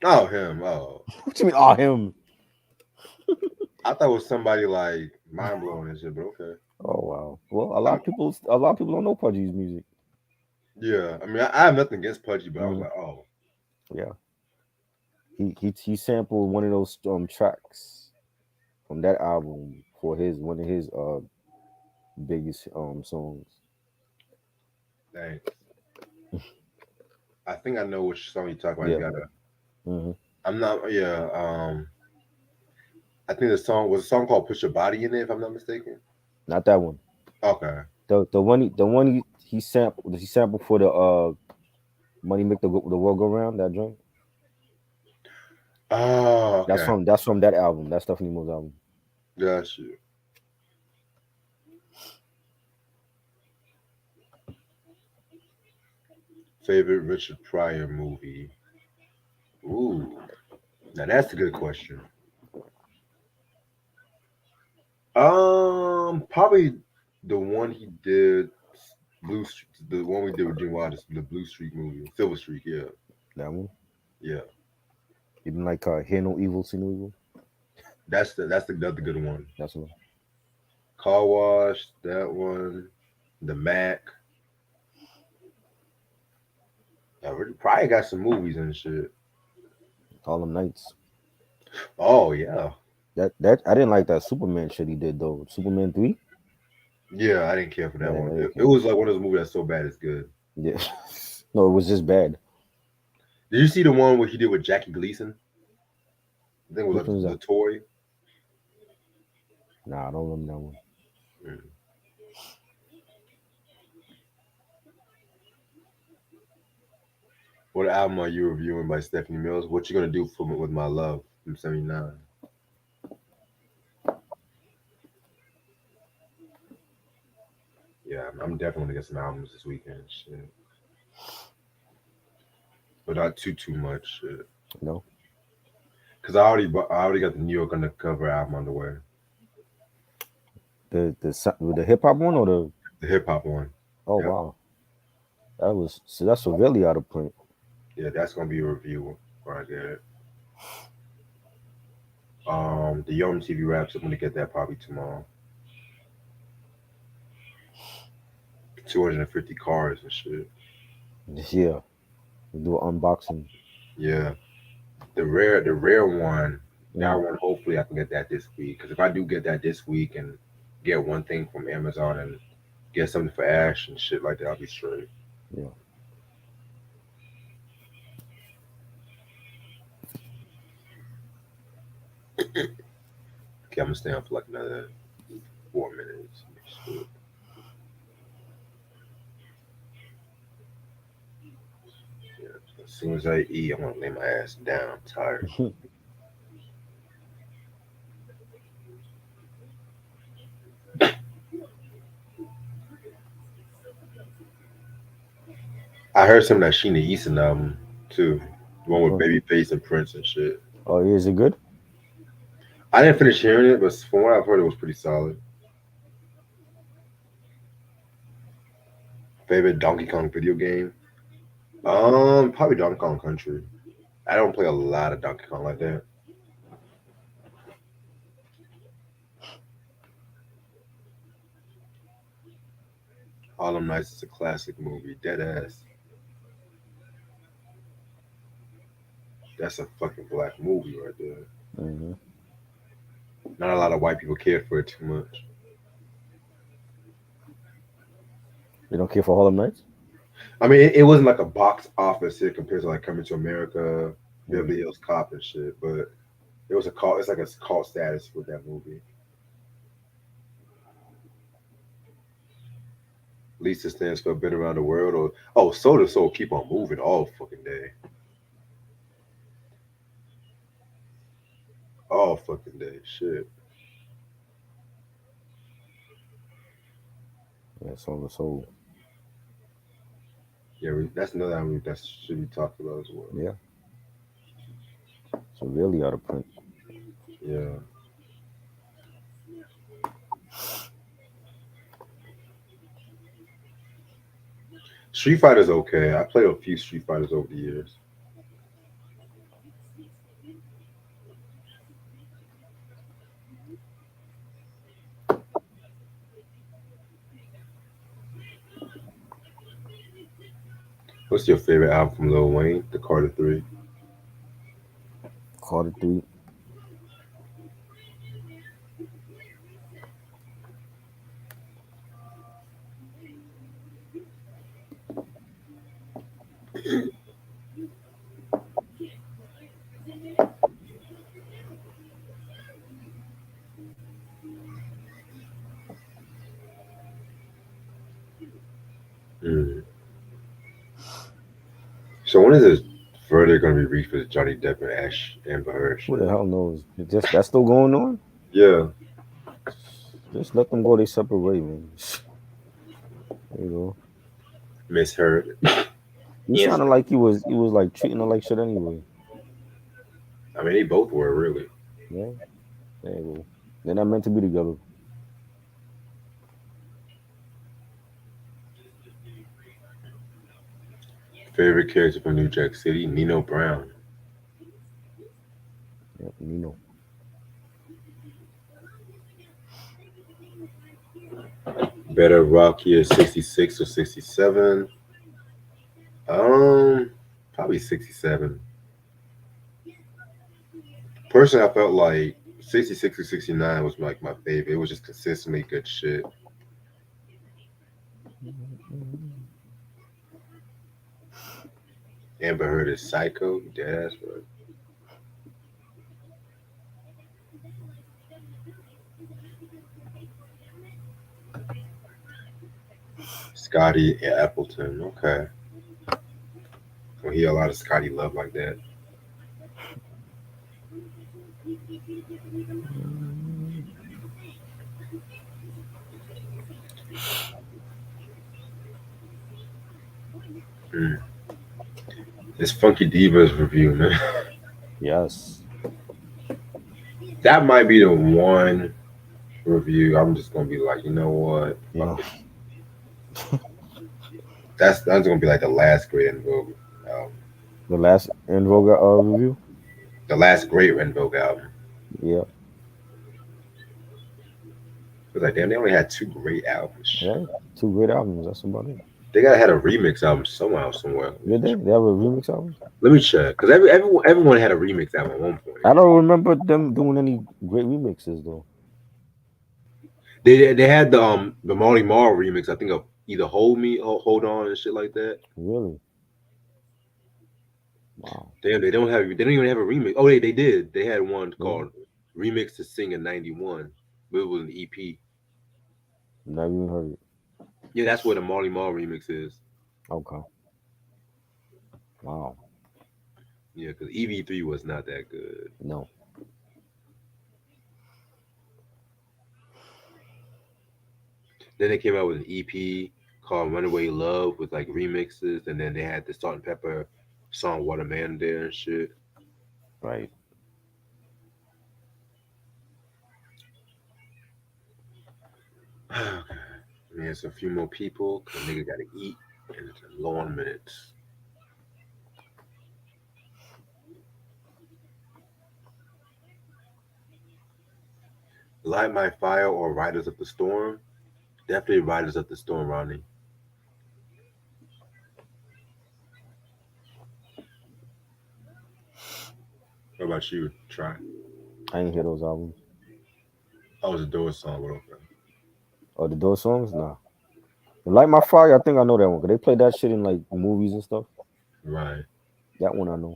Oh, him. Oh. What you mean? Oh, him. I thought it was somebody like mind blowing and shit, but okay. Oh wow. Well, I'm, a lot of people don't know Pudgy's music. yeah. I mean, I have nothing against Pudgy, but I was Hmm. like, oh. Yeah. He sampled one of those tracks from that album for his one of his biggest songs. Thanks. I think I know which song you talking about. You Yeah. gotta. Hmm. I'm not. Yeah. I think the song was a song called "Put Your Body in It," if I'm not mistaken. Not that one. Okay. The one he sampled for the Money Make the World Go Round, that joint. Oh, okay. That's from that album. That's Stephanie Moore's album. Got you. Favorite Richard Pryor movie? Ooh, now that's a good question. Probably the one he did, the one we did with Jim Waters, the Blue Streak movie, Silver Streak. Yeah, That one. yeah. You didn't like Hear No Evil, See No Evil. That's the other good one. That's one. Car Wash, that one. The Mac. Yeah, Richard Pryor got some movies and shit. Harlem Nights. Oh yeah, That I didn't like that Superman shit he did though. Superman 3. yeah. I didn't care for Yeah, that I one. didn't It care. was like one of those movies that's so bad it's good. Yeah. No, it was just bad. Did you see the one where he did with Jackie Gleason? I think it was Which one is the that? toy. Nah, I don't remember that one. Mm. What album are you reviewing by Stephanie Mills? What you gonna do for with my love from '79? Yeah, I'm definitely gonna get some albums this weekend. Shit, but not too much. Shit. No, Cause I already got the New York Undercover album on the way, the hip hop one or the the hip hop one. oh Yeah, wow, that's severely out of print. yeah, that's gonna be a review when I get it. The Yom TV Raps. I'm gonna get that probably tomorrow. 250 cars and shit. Yeah, do an unboxing. Yeah, the rare one. That Mm, one. Hopefully, I can get that this week. Cause if I do get that this week and get one thing from Amazon and get something for Ash and shit like that, I'll be straight. yeah, Okay, I'm gonna stay on for like another 4 minutes. Shit. Yeah. As soon as I eat, I'm gonna lay my ass down. I'm tired. I heard some of that Sheena Easton album too. The one with oh, Babyface and Prince and shit. oh, yeah, is it good? I didn't finish hearing it, but from what I've heard, it was pretty solid. Favorite Donkey Kong video game? Probably Donkey Kong Country. I don't play a lot of Donkey Kong like that. Harlem Nights is a classic movie. Dead ass. That's a fucking black movie right there. Hmm. Not a lot of white people care for it too much. You don't care for Harlem Nights? I mean, it wasn't like a box office hit compared to like Coming to America, Mm. Beverly Hills Cop and shit, but it was a cult. It's like a cult status with that movie. Lisa stands for been around the world, or oh, Soul to Soul keep on moving all fucking day, all fucking day. Shit. Yeah, so Yeah, that's another one that should be talked about as well. yeah, so really out of print. Yeah. Street Fighter's okay. I played a few Street Fighters over the years. What's your favorite album from Lil Wayne? The Carter Three. Carter 3. Mm. So when is this verdict gonna be reached for Johnny Depp and Amber Heard Who the shit? hell knows? That's still going on. Yeah, Just let them go their separate way, man. You know, Miss Heard. he Yes. sounded like he was like treating her like shit anyway. I mean, they both were really. Yeah, there you go. They're not meant to be together. Favorite character from New Jack City? Nino Brown. Yeah, you know. Better rock year 66 or 67? Um, Probably 67. Personally, I felt like 66 or 69 was like my favorite. It was just consistently good shit. Amber Heard is Psycho. Deadass, but Scotty Appleton. Okay. when he a lot of Scotty Love like that. Mm. This Funky Divas review, man. Yes. That might be the one review. I'm just gonna be like, you know what? You Fuck know, it. That's gonna be like the last great En Vogue album. the last En Vogue review. The last great En Vogue album. Yeah. It was like, damn, they only had two great albums. Yeah. Two great albums. That's about it. They gotta had a remix album somehow, somewhere. Did they? They have a remix album? Let me check, because everyone had a remix album at one point. I don't remember them doing any great remixes though. They had the Marley Marl remix. I think of either Hold Me or Hold On and shit like that. Really? Wow. Damn, they don't even have a remix. Oh, they did. They had one Yeah. called Remix to Sing in '91, but it was an EP. Never even heard it. Yeah, that's where the Marley Marl remix is. Okay. Wow. Yeah, because EV3 was not that good. No. Then they came out with an EP called Runaway Love with like remixes, and then they had the Salt and Pepper song Waterman there and shit. Right. Okay. There's a few more people because nigga gotta eat, and it's a long minutes. Light My Fire or Riders of the Storm? Definitely Riders of the Storm, Ronnie. What about you? Try. I ain't hear those albums. Oh, it was a Doors song. What okay. Oh, the Doors songs? Nah. Light My Fire, I think I know that one. Cause they play that shit in like movies and stuff. Right. That one I know.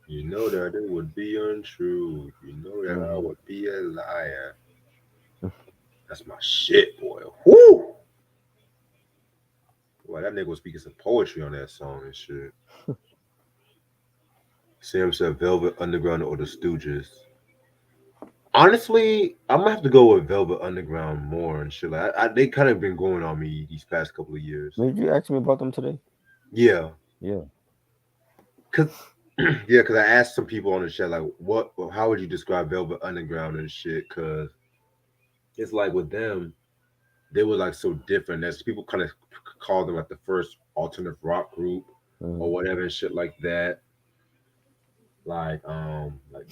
You know that it would be untrue. You know that I Mhm. would be a liar. That's my shit, boy. Woo! Boy, that nigga was speaking some poetry on that song and shit. Sam said Velvet Underground or the Stooges. Honestly, I'm gonna have to go with Velvet Underground more and shit. Like, they kind of been going on me these past couple of years. Did you ask me about them today? Yeah, Yeah. cause yeah, cause I asked some people on the chat like, how would you describe Velvet Underground and shit? Cause it's like with them, they were like so different. As people kind of call them like the first alternative rock group Mhm. or whatever and shit like that. Like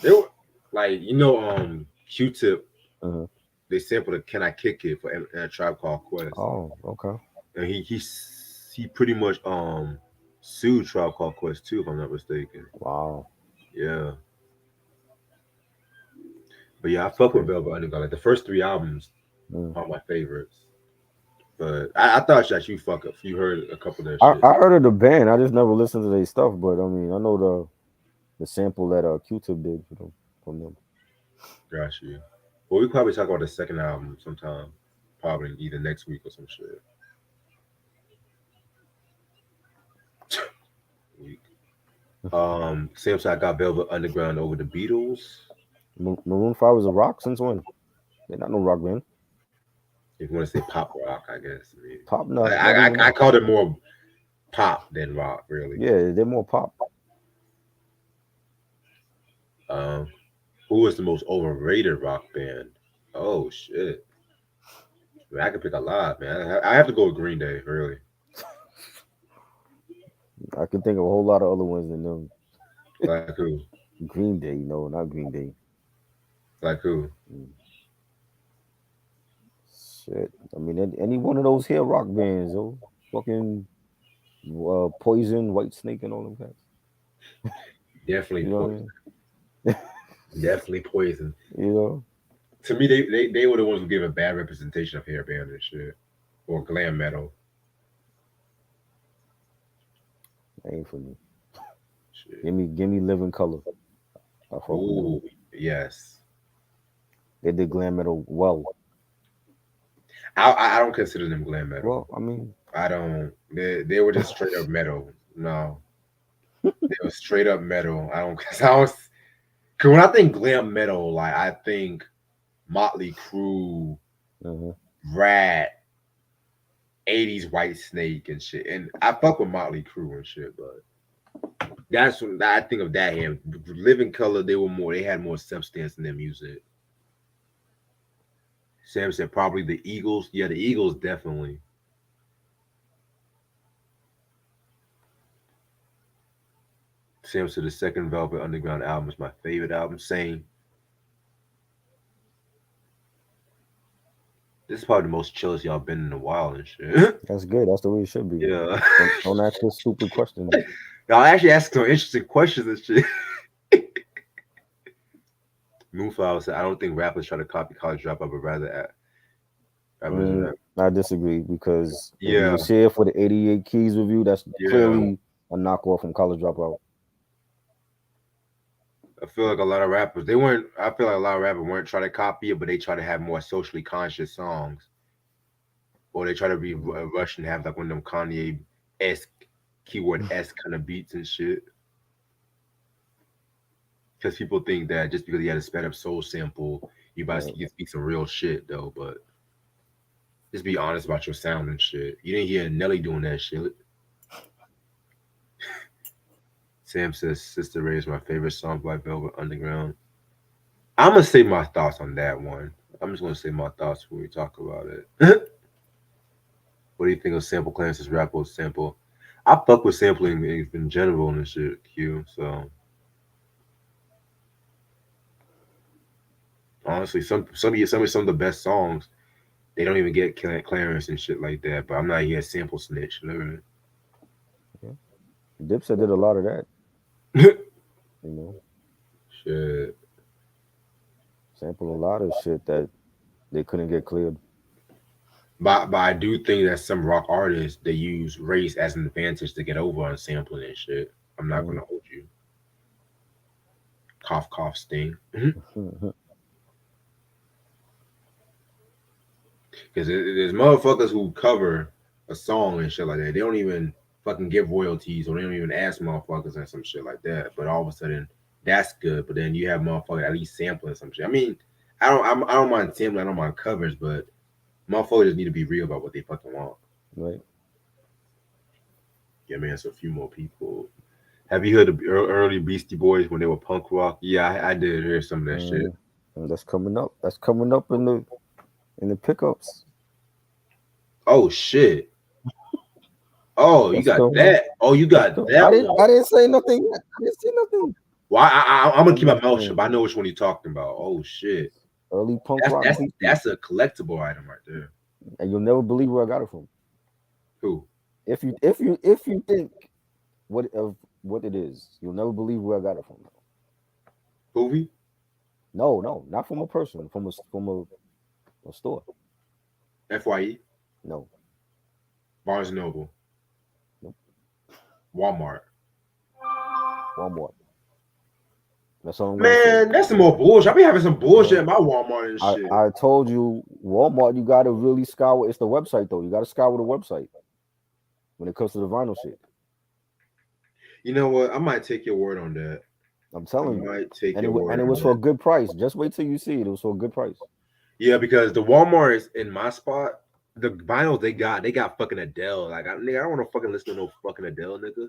they were like Q-Tip. Mhm. They sampled a "Can I Kick It" for a Tribe Called Quest, Oh, okay. and he pretty much sued Tribe Called Quest too, if I'm not mistaken. Wow. Yeah, but yeah, I That's fuck with crazy. Velvet Underground. Like the first three albums Mm. are my favorites. But I thought that you heard a couple of their I, shit. I heard of the band. I just never listened to their stuff, but I mean, I know the sample that Q-Tip did for them from them. Got you. Well, we probably talk about the second album sometime, probably either next week or some shit. Week. Seems I got Velvet Underground over the Beatles. Maroon 5 is a rock since when? They're not no rock band. If you want to say pop rock, I guess. I mean, Pop, not I, even I, I that. called it more pop than rock, really. Yeah, they're more pop. Um, who is the most overrated rock band? Oh shit, man, I could pick a lot, man. I have to go with Green Day, really. I can think of a whole lot of other ones than them. Like who? Green Day, no, not Green Day. Like who? Mm, Shit. I mean, any one of those here rock bands, oh, fucking Poison, White Snake, and all them guys. Definitely You know what I Poison. mean? Definitely Poison. You know? To me, they were the ones who gave a bad representation of hair band and shit, or glam metal. Ain't for me. Shit. Give me Living Color. I fuck with them. Ooh, yes. They did glam metal well. I don't consider them glam metal. Well, I mean, I don't. They were just straight up metal. No. It was straight up metal. Cause I was, cause when I think glam metal, like I think Motley Crue, Uh-huh. Rat, 80s White Snake and shit. And I fuck with Motley Crue and shit, but that's when I think of that here. Living Color, they had more substance in their music. Sam said probably the Eagles. Yeah, the Eagles definitely. Sam said the second Velvet Underground album is my favorite album. Same. This is probably the most chillest y'all been in a while and shit. That's good. That's the way it should be. Yeah. Don't ask us stupid questions. Y'all actually ask some interesting questions and shit. Moonflower said, I don't think rappers try to copy College Dropout, but rappers. I disagree because if Yeah, you see it for the 88 Keys review, that's yeah. clearly a knockoff from College Dropout. I feel like a lot of rappers, they weren't, I feel like a lot of rappers weren't trying to copy it, but they try to have more socially conscious songs. Or they try to be rush and have like one of them Kanye-esque, keyword-esque kind of beats and shit. Because people think that just because he had a sped up soul sample, you about to speak some real shit though. But just be honest about your sound and shit. You didn't hear Nelly doing that shit. Sam says Sister Ray is my favorite song by Velvet Underground. I'm gonna say my thoughts on that one. I'm just gonna say my thoughts when we talk about it. What do you think of Sample Clarence's rap or sample? I fuck with sampling in general and shit, Q. So honestly, some of the best songs they don't even get Clarence and shit like that. But I'm not here sample snitch, literally. Yeah. Dipset did a lot of that. You know, Shit. sample a lot of shit that they couldn't get cleared. But I do think that some rock artists they use race as an advantage to get over on sampling and shit. I'm not gonna hold you. Cough cough sting. Because there's motherfuckers who cover a song and shit like that. They don't even fucking give royalties or they don't even ask motherfuckers and some shit like that. But all of a sudden, that's good. But then you have motherfuckers at least sampling some shit. I mean, I don't mind sampling. I don't mind covers, but motherfuckers just need to be real about what they fucking want. Right. Yeah, man. So a few more people. Have you heard the early Beastie Boys when they were punk rock? Yeah, I did hear some of that shit. And that's coming up. That's coming up in the pickups. Oh shit. Oh, you got that. Oh, you got that. I didn't say nothing. I didn't say nothing. Well, I'm gonna keep my mouth shut, but I know which one you're talking about. Oh shit. Early punk rock. That's a collectible item right there. And you'll never believe where I got it from. Who? If you think what it is, you'll never believe where I got it from. Hoovy? No, not from a person, from a store. FYE? No. Barnes and Noble. Nope. Walmart. That's all. Man, that's some more bullshit. I be having some bullshit in my Walmart and shit. I told you, Walmart, you gotta really scour. It's the website though. You gotta scour the website when it comes to the vinyl shit. You know what? I might take your word on that. I'm telling you. Might take and your word it was for a good price. Just wait till you see it. It was for a good price. Yeah, because the Walmart is in my spot. The vinyls they got fucking Adele. Like I don't want to fucking listen to no fucking Adele, nigga.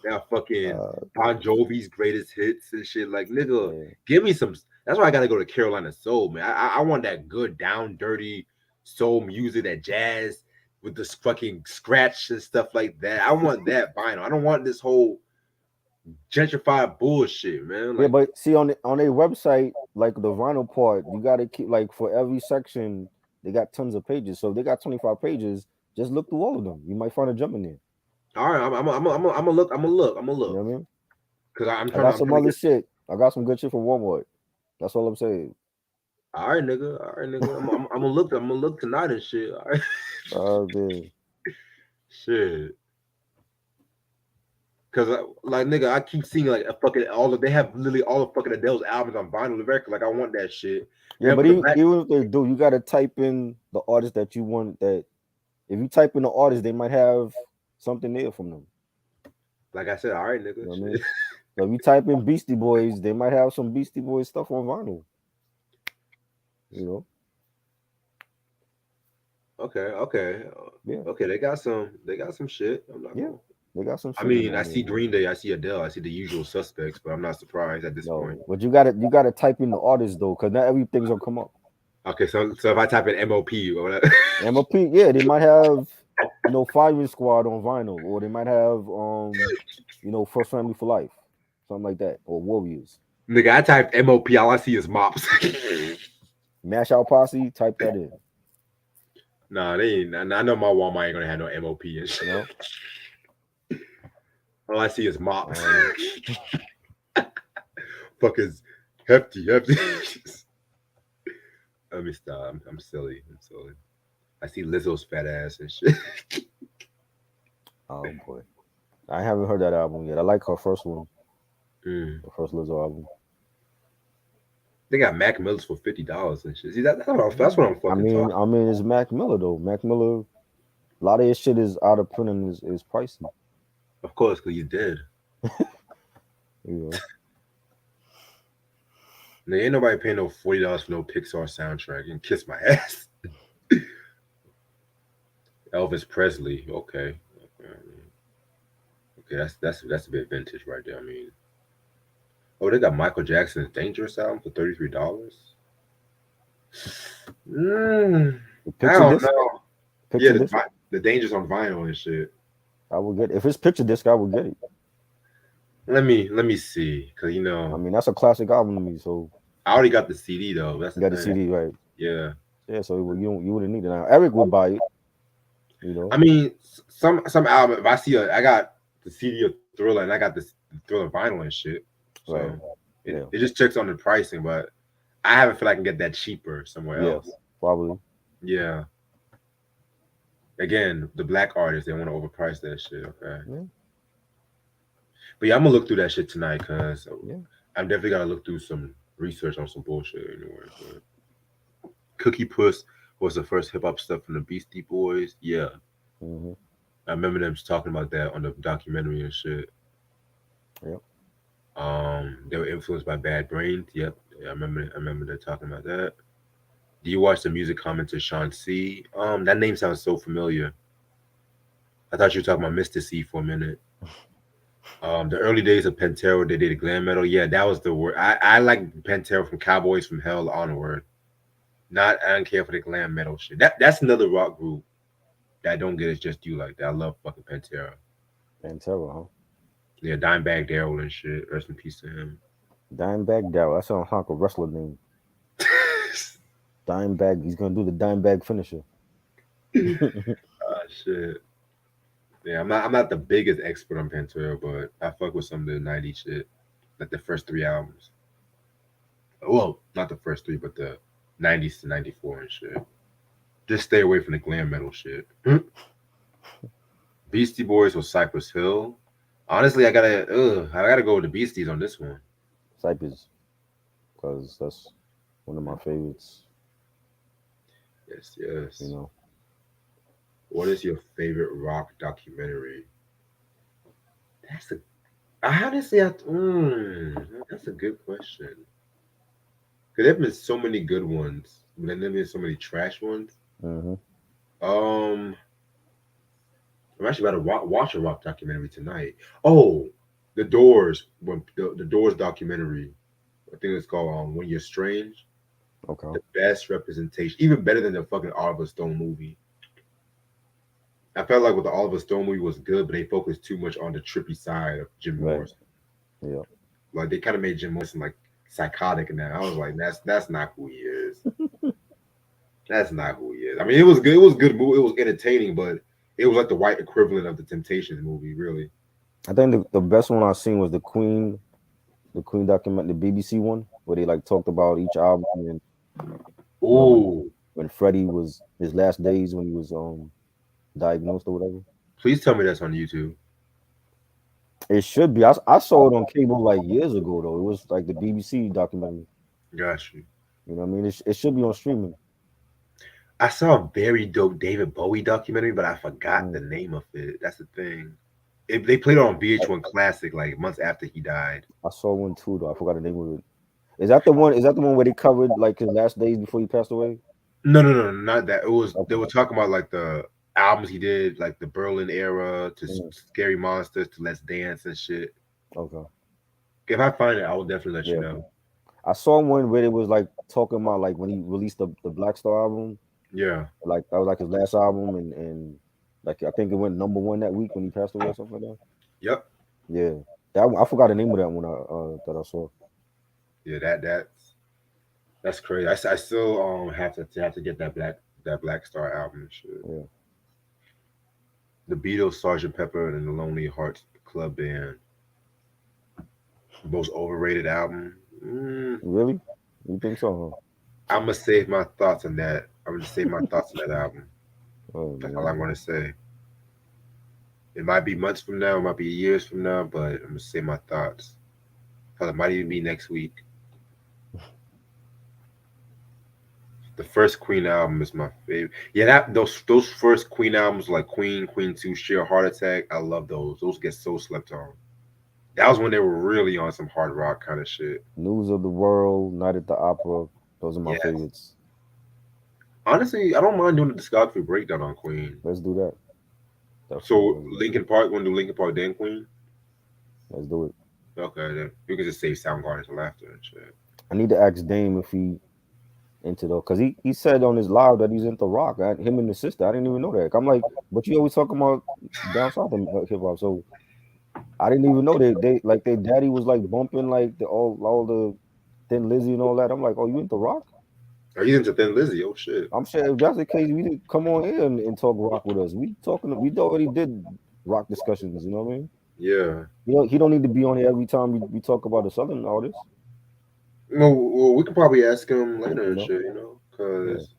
They got fucking Bon Jovi's greatest hits and shit. Like nigga, give me some. That's why I gotta go to Carolina Soul, man. I want that good down dirty soul music, that jazz with the fucking scratch and stuff like that. I want that vinyl. I don't want this whole gentrified bullshit, man. Like, yeah, but see on their website, like the vinyl part, you gotta keep like for every section they got tons of pages. So if they got 25 pages, just look through all of them. You might find a gem in there. All right, I'm gonna look. You know what I mean? Because I got some other shit. I got some good shit for Walmart. That's all I'm saying. All right, nigga. I'm gonna look. I'm gonna look tonight and shit. All right. Oh, dude. Shit. Cause like nigga, I keep seeing like a fucking they have literally all the fucking Adele's albums on vinyl record. Like I want that shit. Yeah, but even if they do, you gotta type in the artist that you want. That if you type in the artist, they might have something there from them. Like I said, all right, You know nigga. what I Shit. mean? So if you type in Beastie Boys, they might have some Beastie Boys stuff on vinyl. You know? Okay. Yeah, Okay, they got some shit. I'm not yeah. gonna. They got some I shit on mean, I vinyl, see man. Green Day, I see Adele, I see the usual suspects, but I'm not surprised at this point. No, but you gotta type in the artist though, because not everything's gonna come up. Okay, so if I type in MOP or whatever, MLP, yeah, they might have, Firing Squad on vinyl, or they might have First Family for Life, something like that, or Warriors. nigga, I typed MOP, all I see is mops. Mash Out Posse, type that in. Nah, they ain't. I know my Walmart ain't gonna have no MOP and shit. No, All I see is I mops. don't know. Fuck is hefty. Let me stop. I'm silly. I'm silly. I see Lizzo's fat ass and shit. Oh boy, I haven't heard that album yet. I like her first one, Mm. the first Lizzo album. They got Mac Millers for $50 and shit. See that's what I'm I fucking mean, talking. I mean, it's Mac Miller though. Mac Miller, a lot of his shit is out of print and is pricey. Of course, because you did. You know, There ain't nobody paying no $40 for no Pixar soundtrack. You can kiss my ass. Elvis Presley. Okay. Okay, that's a bit vintage right there. I mean, oh, they got Michael Jackson's Dangerous album for $33. Mm, the I picture don't disc, know. Yeah, picture disc. the Dangerous on vinyl and shit. I will get it. If it's picture disc, I will get it. Let me see, cause I mean, that's a classic album to me. So I already got the CD though. That's you the got the thing. CD, right? Yeah. Yeah. So you wouldn't need it now. Eric would buy it. You know. I mean, some album. If I see I got the CD of Thriller and I got the Thriller vinyl and shit. Right. So Yeah. it just checks on the pricing, but I haven't feel I can get that cheaper somewhere Yeah. else. Probably. Yeah. Again, the black artists they want to overprice that shit. Okay. Yeah. But yeah, I'm gonna look through that shit tonight because Yeah. I'm definitely gotta look through some research on some bullshit anyway. But Cookie Puss was the first hip hop stuff from the Beastie Boys. Yeah, Hmm. I remember them talking about that on the documentary and shit. Yep. They were influenced by Bad Brains. Yep, yeah, I remember they talking about that. Do you watch the music commenter Sean C? That name sounds so familiar. I thought you were talking about Mr. C for a minute. The early days of Pantera, they did glam metal. Yeah, that was the word. I like Pantera from Cowboys from Hell onward. Not I don't care for the glam metal shit. That's another rock group that I don't get. It's just you like that. I love fucking Pantera. Pantera, huh? Yeah, Dimebag Daryl and shit. Rest in peace to him. Dimebag Darrell. That sounds like a wrestler name. Dimebag. He's gonna do the Dimebag finisher. Shit. Yeah, I'm not the biggest expert on Pantera, but I fuck with some of the '90s shit, like the first three albums. Well, not the first three, but the '90s to '94 and shit. Just stay away from the glam metal shit. Beastie Boys or Cypress Hill. Honestly, I gotta go with the Beasties on this one. Cypress, because that's one of my favorites. Yes, yes. You know. What is your favorite rock documentary? That's a honestly, that's a good question. Cause there've been so many good ones, but then there've been so many trash ones. Hmm. Um, I'm actually about to watch a rock documentary tonight. Oh, the Doors, when the Doors documentary. I think it's called When You're Strange. Okay. The best representation, even better than the fucking Oliver Stone movie. I felt like with the Oliver Stone movie was good, but they focused too much on the trippy side of Jim Right. Morrison. Yeah. Like they kind of made Jim Morrison like psychotic in that. I was like, that's not who he is. That's not who he is. I mean, it was good. It was a good movie. It was entertaining, but it was like the white equivalent of the Temptations movie, really. I think the best one I've seen was the Queen document, the BBC one, where they like talked about each album and you know when Oh, when Freddie was his last days when he was diagnosed or whatever. please tell me that's on YouTube. It should be. I saw it on cable like years ago though. It was like the BBC documentary. Got you. You know what I mean? It should be on streaming. I saw a very dope David Bowie documentary, but I forgot the Mm. name of it. That's the thing. They played it on VH1 Classic like months after he died. I saw one too though. I forgot the name of it. Is that the one? Is that the one where they covered like his last days before he passed away? No, no, no, not that. It was they Okay. were talking about like the albums he did, like the Berlin era to Mm, Scary Monsters to Let's Dance and shit. okay. If I find it, I will definitely let you Yeah. know. Okay. I saw one where it was like talking about like when he released the Black Star album. Yeah. Like that was like his last album, and like I think it went #1 that week when he passed away or something like that. Yep. Yeah. I forgot the name of that one. That I saw. Yeah. That's crazy. I still have to get that Black Star album and shit. Yeah. The Beatles, Sergeant Pepper, and the Lonely Hearts Club Band. Most overrated album. Really? You think so? I'm gonna save my thoughts on that. I'm gonna save my thoughts on that album. Huh? Oh That's all I'm man. gonna say. It might be months from now, it might be years from now, but I'm gonna say my thoughts. Hell, it might even be next week. The first Queen album is my favorite. Yeah, those first Queen albums like Queen, Queen Two, Sheer Heart Attack. I love those. Those get so slept on. That was when they were really on some hard rock kind of shit. News of the World, Night at the Opera. Those are my Yes. favorites. Honestly, I don't mind doing a discography breakdown on Queen. Let's do that. Definitely. So Linkin Park, want to do Linkin Park then Queen? Let's do it. Okay, then we can just save Soundgarden till after and shit. I need to ask Dame if he into though, cause he said on his live that he's into rock. Him and his sister. I didn't even know that. I'm like, but you always talking about down south and hip hop. So I didn't even know they like their daddy was like bumping like all the Thin Lizzy and all that. I'm like, oh, you into rock? Are you into Thin Lizzy? Oh shit. I'm sure if that's the case, we did come on here and talk rock with us. We already did rock discussions. You know what I mean? Yeah. He don't need to be on here every time we talk about a southern artist. Well, we could probably ask him later You and know? shit, you know, Yeah. because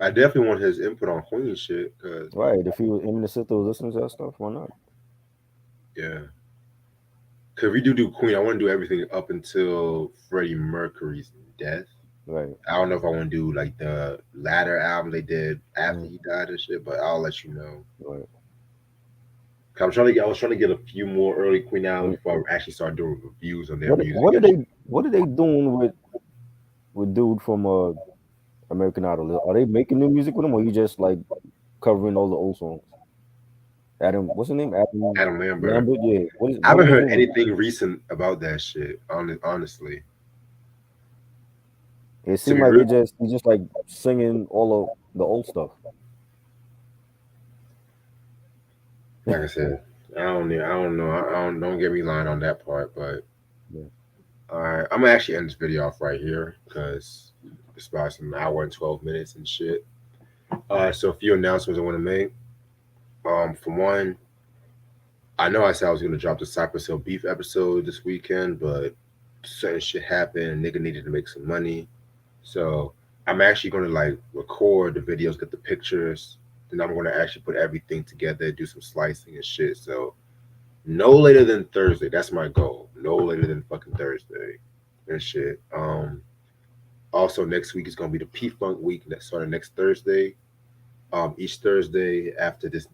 I definitely want his input on Queen shit. Because Right. If he was him and the sister was listening to that stuff, why not? yeah, because we do Queen, I want to do everything up until Freddie Mercury's death. Right. I don't know if I want to do like the latter album they did after Mhm. he died and shit, but I'll let you know. Right. 'Cause I was trying to get a few more early Queen albums before I actually start doing reviews on their music and shit. What are they doing with dude from American Idol? Are they making new music with him, or you just like covering all the old songs? Adam, what's his name? Adam Adam Lambert. Lambert. Yeah. I What are haven't they heard doing? anything recent about that shit. Honestly, It to seemed be like real, he just like singing all of the old stuff. like I said, I don't know. Don't get me lying on that part, but Yeah. all right, I'm gonna actually end this video off right here because it's about an hour and 12 minutes and shit. So a few announcements I want to make. For one, I know I said I was gonna drop the Cypress Hill Beef episode this weekend, but certain shit happened. Nigga needed to make some money, so I'm actually gonna like record the videos, get the pictures, then I'm gonna actually put everything together, do some slicing and shit. So no later than Thursday. That's my goal. No later than fucking Thursday and shit. Also next week is gonna be the P Funk week that started next Thursday. Each Thursday after this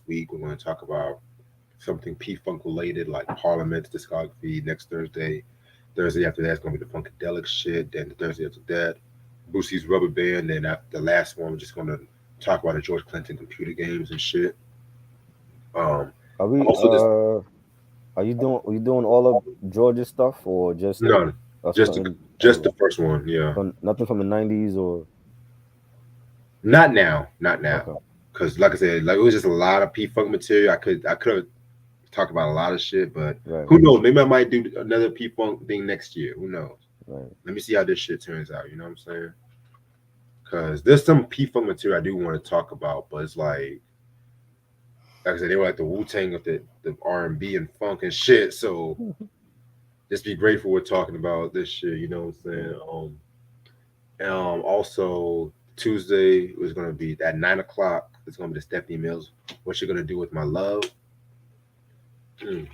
week, we're gonna talk about something P Funk related, like Parliament's discography next Thursday. Thursday after that's gonna be the Funkadelic shit. Then the Thursday after that, Boosie's Rubber Band. Then after the last one, we're just gonna talk about the George Clinton computer games and shit. Um, Are we? Also this Are you doing all of Georgia stuff or just none, just the something? just the first one, yeah. Nothing from the '90s or Not now, not now. okay. Cause like I said, like it was just a lot of P Funk material. I could have talked about a lot of shit, but Right. who Right. knows? Maybe I might do another P Funk thing next year. Who knows? Right. Let me see how this shit turns out. You know what I'm saying? Cause there's some P Funk material I do want to talk about, but it's like I said, they were like the Wu Tang of the R&B and funk and shit. So just be grateful we're talking about this shit. You know what I'm saying? Also Tuesday was gonna be at 9 o'clock. It's gonna be the Stephanie Mills. What you're gonna do with my love? Hmm.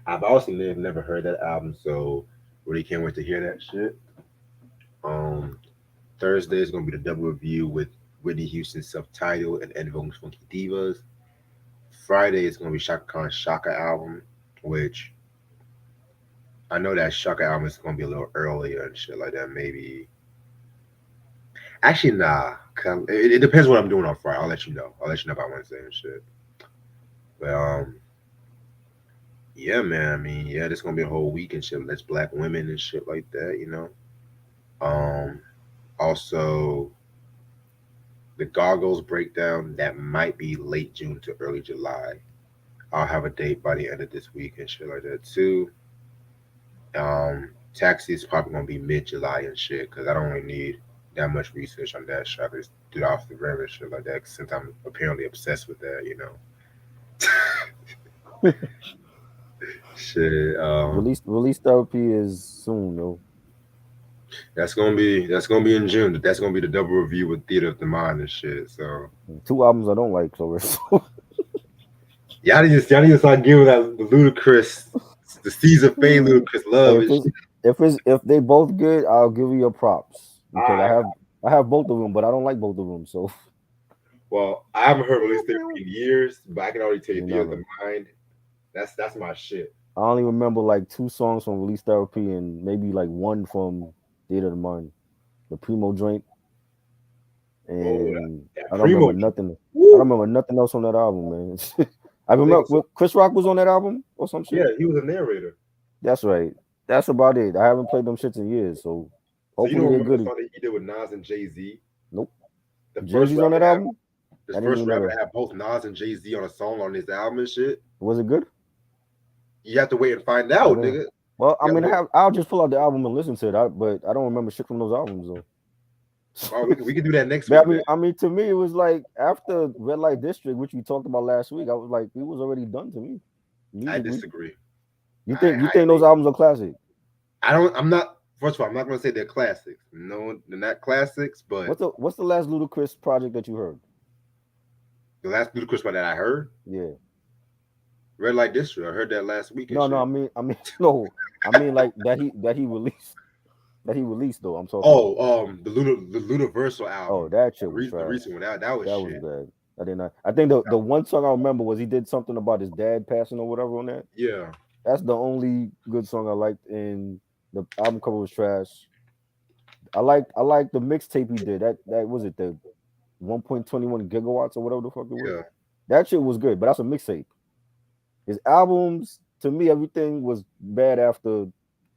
I've also never heard that album, so really can't wait to hear that shit. Um, Thursday is gonna be the double review with Whitney Houston's Self-Titled and Ed Funky Divas. Friday is gonna be Shaka Khan's Shaka album, which I know that Shaka album is gonna be a little earlier and shit like that. Maybe actually nah. It depends what I'm doing on Friday. I'll let you know. I'll let you know about Wednesday and shit. But yeah, man. I mean, yeah, there's gonna be a whole week and shit. That's Black women and shit like that. You know. Um. Also, the Goggles breakdown that might be late June to early July. I'll have a date by the end of this week and shit like that too. Taxi is probably gonna be mid July and shit because I don't really need that much research on that shit. I just do it off the rim and shit like that since I'm apparently obsessed with that, you know. Shit. Release therapy is soon though. That's gonna be in June. That's gonna be the double review with Theater of the Mind and shit. So 2 albums I don't like, so y'all need to start giving that the ludicrous, the Caesar Fade ludicrous hey, love and shit. if they both good, I'll give you your props because Alright. I have both of them, but I don't like both of them. So Well, I haven't heard Release Therapy in years, but I can already tell you you Theater of never. the Mind. That's my shit. I only remember like 2 songs from Release Therapy and maybe like one from Theater of the Mind, the Primo joint, Oh, and that I don't remember primo. nothing. I Woo! don't remember nothing else on that album, man. I remember Nigga, so, Chris Rock was on that album or some yeah, shit. he was a narrator. That's right. That's about it. I haven't played them shits in years, so So you hopefully don't they're remember the good. song that he did with Nas and Jay Z? Nope. The Jay first Z's on rapper that to have album. this I didn't first even know rapper that. to have both Nas and Jay Z on a song on his album and shit. Was it good? You have to wait and find I out, didn't. nigga. Well, I You mean, gotta wait. I'll just pull out the album and listen to it. But I don't remember shit from those albums though. Oh, we can do that next But week then. I mean, to me, it was like after Red Light District, which we talked about last week. I was like, it was already done to me, I musically. disagree. You I think those albums are classic? I don't. I'm not. First of all, I'm not gonna say they're classics. No, they're not classics. But What's the last Ludacris project that you heard? the last Ludacris one that I heard, Yeah. Red Light District. I heard that last week and No, shit. no. I mean like that he released though. I'm talking about. Oh, the Ludaversal Oh, album, that shit was the trash. recent one. That was That was shit. bad. I did not. I think the one song I remember was he did something about his dad passing or whatever on that. Yeah. That's the only good song I liked. And the album cover was trash. I like the mixtape he did. That was it the 1.21 gigawatts or whatever the fuck it was. Yeah. That shit was good, but that's a mixtape. His albums, to me, everything was bad after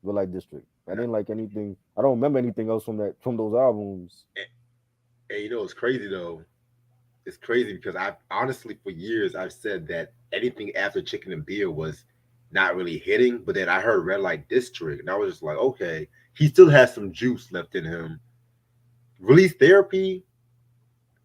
the Light District. I didn't like anything. I don't remember anything else from those albums. And you know it's crazy though. It's crazy because I've honestly for years I've said that anything after Chicken and Beer was not really hitting, but then I heard Red Light District and I was just like, okay, he still has some juice left in him. Release Therapy,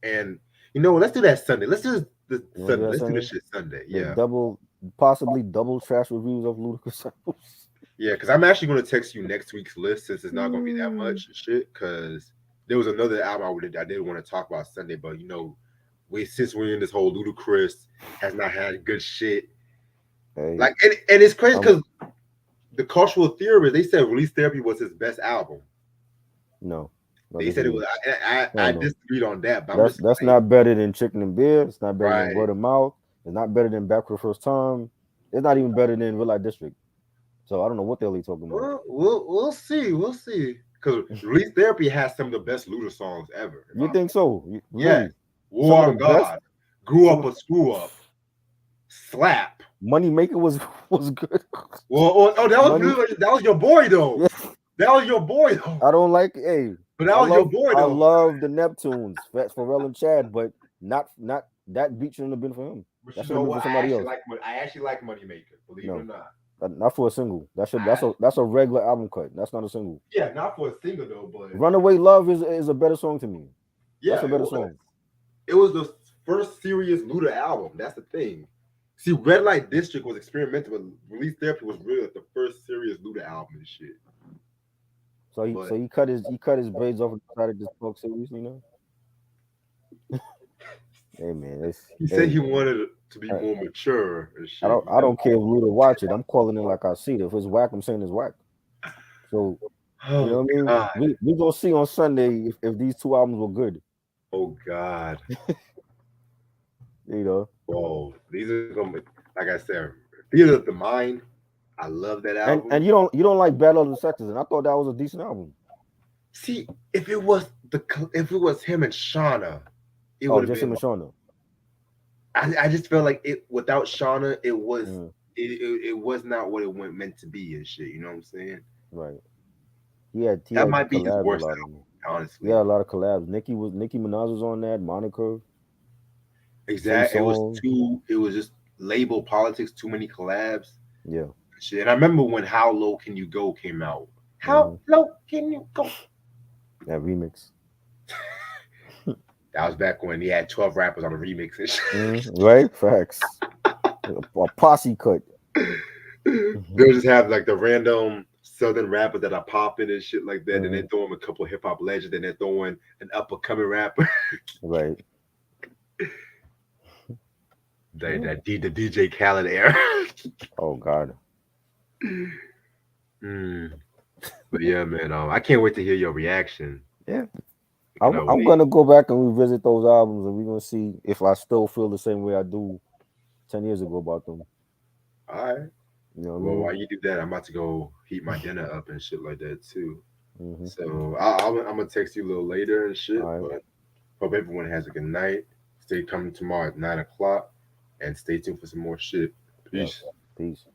and you know, let's do that Sunday. Let's do this You want to Sunday. do that Let's do Sunday? this shit Sunday. Make Yeah. possibly double trash reviews of Ludacris albums. Yeah, because I'm actually going to text you next week's list since it's not going to be that much shit. Because there was another album I did want to talk about Sunday, but you know, since we're in this whole Ludacris has not had good shit. Hey, Like, and it's crazy I'm, because the cultural theorists they said Release Therapy was his best album. no, They said it disagree. was. I Hell no. disagreed on that, but I'm just That's like, not better than Chicken and Beer. It's not better than right. Word of Mouth. It's not better than Back for the First Time. It's not even better than Real Light District. So I don't know what the hell he's talking about. We'll see. We'll see. Because Release Therapy has some of the best Luda songs ever. You think so? Yeah. Really? War Some on of the best. God. Grew Some Up or Screw Up. Slap. Moneymaker was good. Well, oh, that Money. was your boy though. Yeah. That was your boy though. I don't like. Hey, But that was your boy I though. love the Neptunes, Pharrell and Chad, but not that beat shouldn't have been for him. But That you should know have been what? for somebody else. I actually like Moneymaker. Believe it or No, not. not for a single. That's a regular album cut. That's not a single. Yeah, not for a single though, but Runaway Love is a better song to me. yeah, That's a better song. It was the first serious Luda album. That's the thing. See, Red Light District was experimental, but Release Therapy was really like the first serious Luda album and shit. So he cut his braids off and decided to talk seriously now. Hey man, he said he wanted it to be more mature and shit. I don't care if Luda watch it. I'm calling it like I see it. If it's whack, I'm saying it's whack. So you know what I mean? We gonna see on Sunday if these 2 albums were good. Oh God. You know. Whoa, these are gonna be, like I said, Theater of the Mind. I love that And album. you don't like Battle of the Sexes, and I thought that was a decent album. See, if it was him and Shauna, it Oh, would have just him been. and Shauna. I just felt like it without Shauna, it was Mhm. it was not what it went meant to be and shit. You know what I'm saying? Right. He That had might be his collabs a worst lot of them. album, He had honestly. a lot of collabs. Nicki Minaj was on that. Monica, Trey Exact. It was Songz. too. It was just label politics. Too many collabs. Yeah. Shit. And I remember when "How Low Can You Go" came out. How hmm low can you go? That remix. That was back when he had 12 rappers on a remix and shit. Right. Facts. A posse cut. They'll just have like the random southern rappers that are popping and shit like that. And they hmm throw them a couple hip hop legends, and they're throwing an up and coming rapper. Right. Yeah. The DJ Khaled era. Oh God. Mm. But yeah, man, I can't wait to hear your reaction. Yeah. Cannot I'm wait. gonna go back and revisit those albums, and we're gonna see if I still feel the same way I do 10 years ago about them. All right. You know what I Well, mean? while you do that, I'm about to go heat my dinner up and shit like that too. hmm So I'm gonna text you a little later and shit. All right. But hope everyone has a good night. Stay coming tomorrow at 9 o'clock, and stay tuned for some more shit. Yeah. Peace. Peace.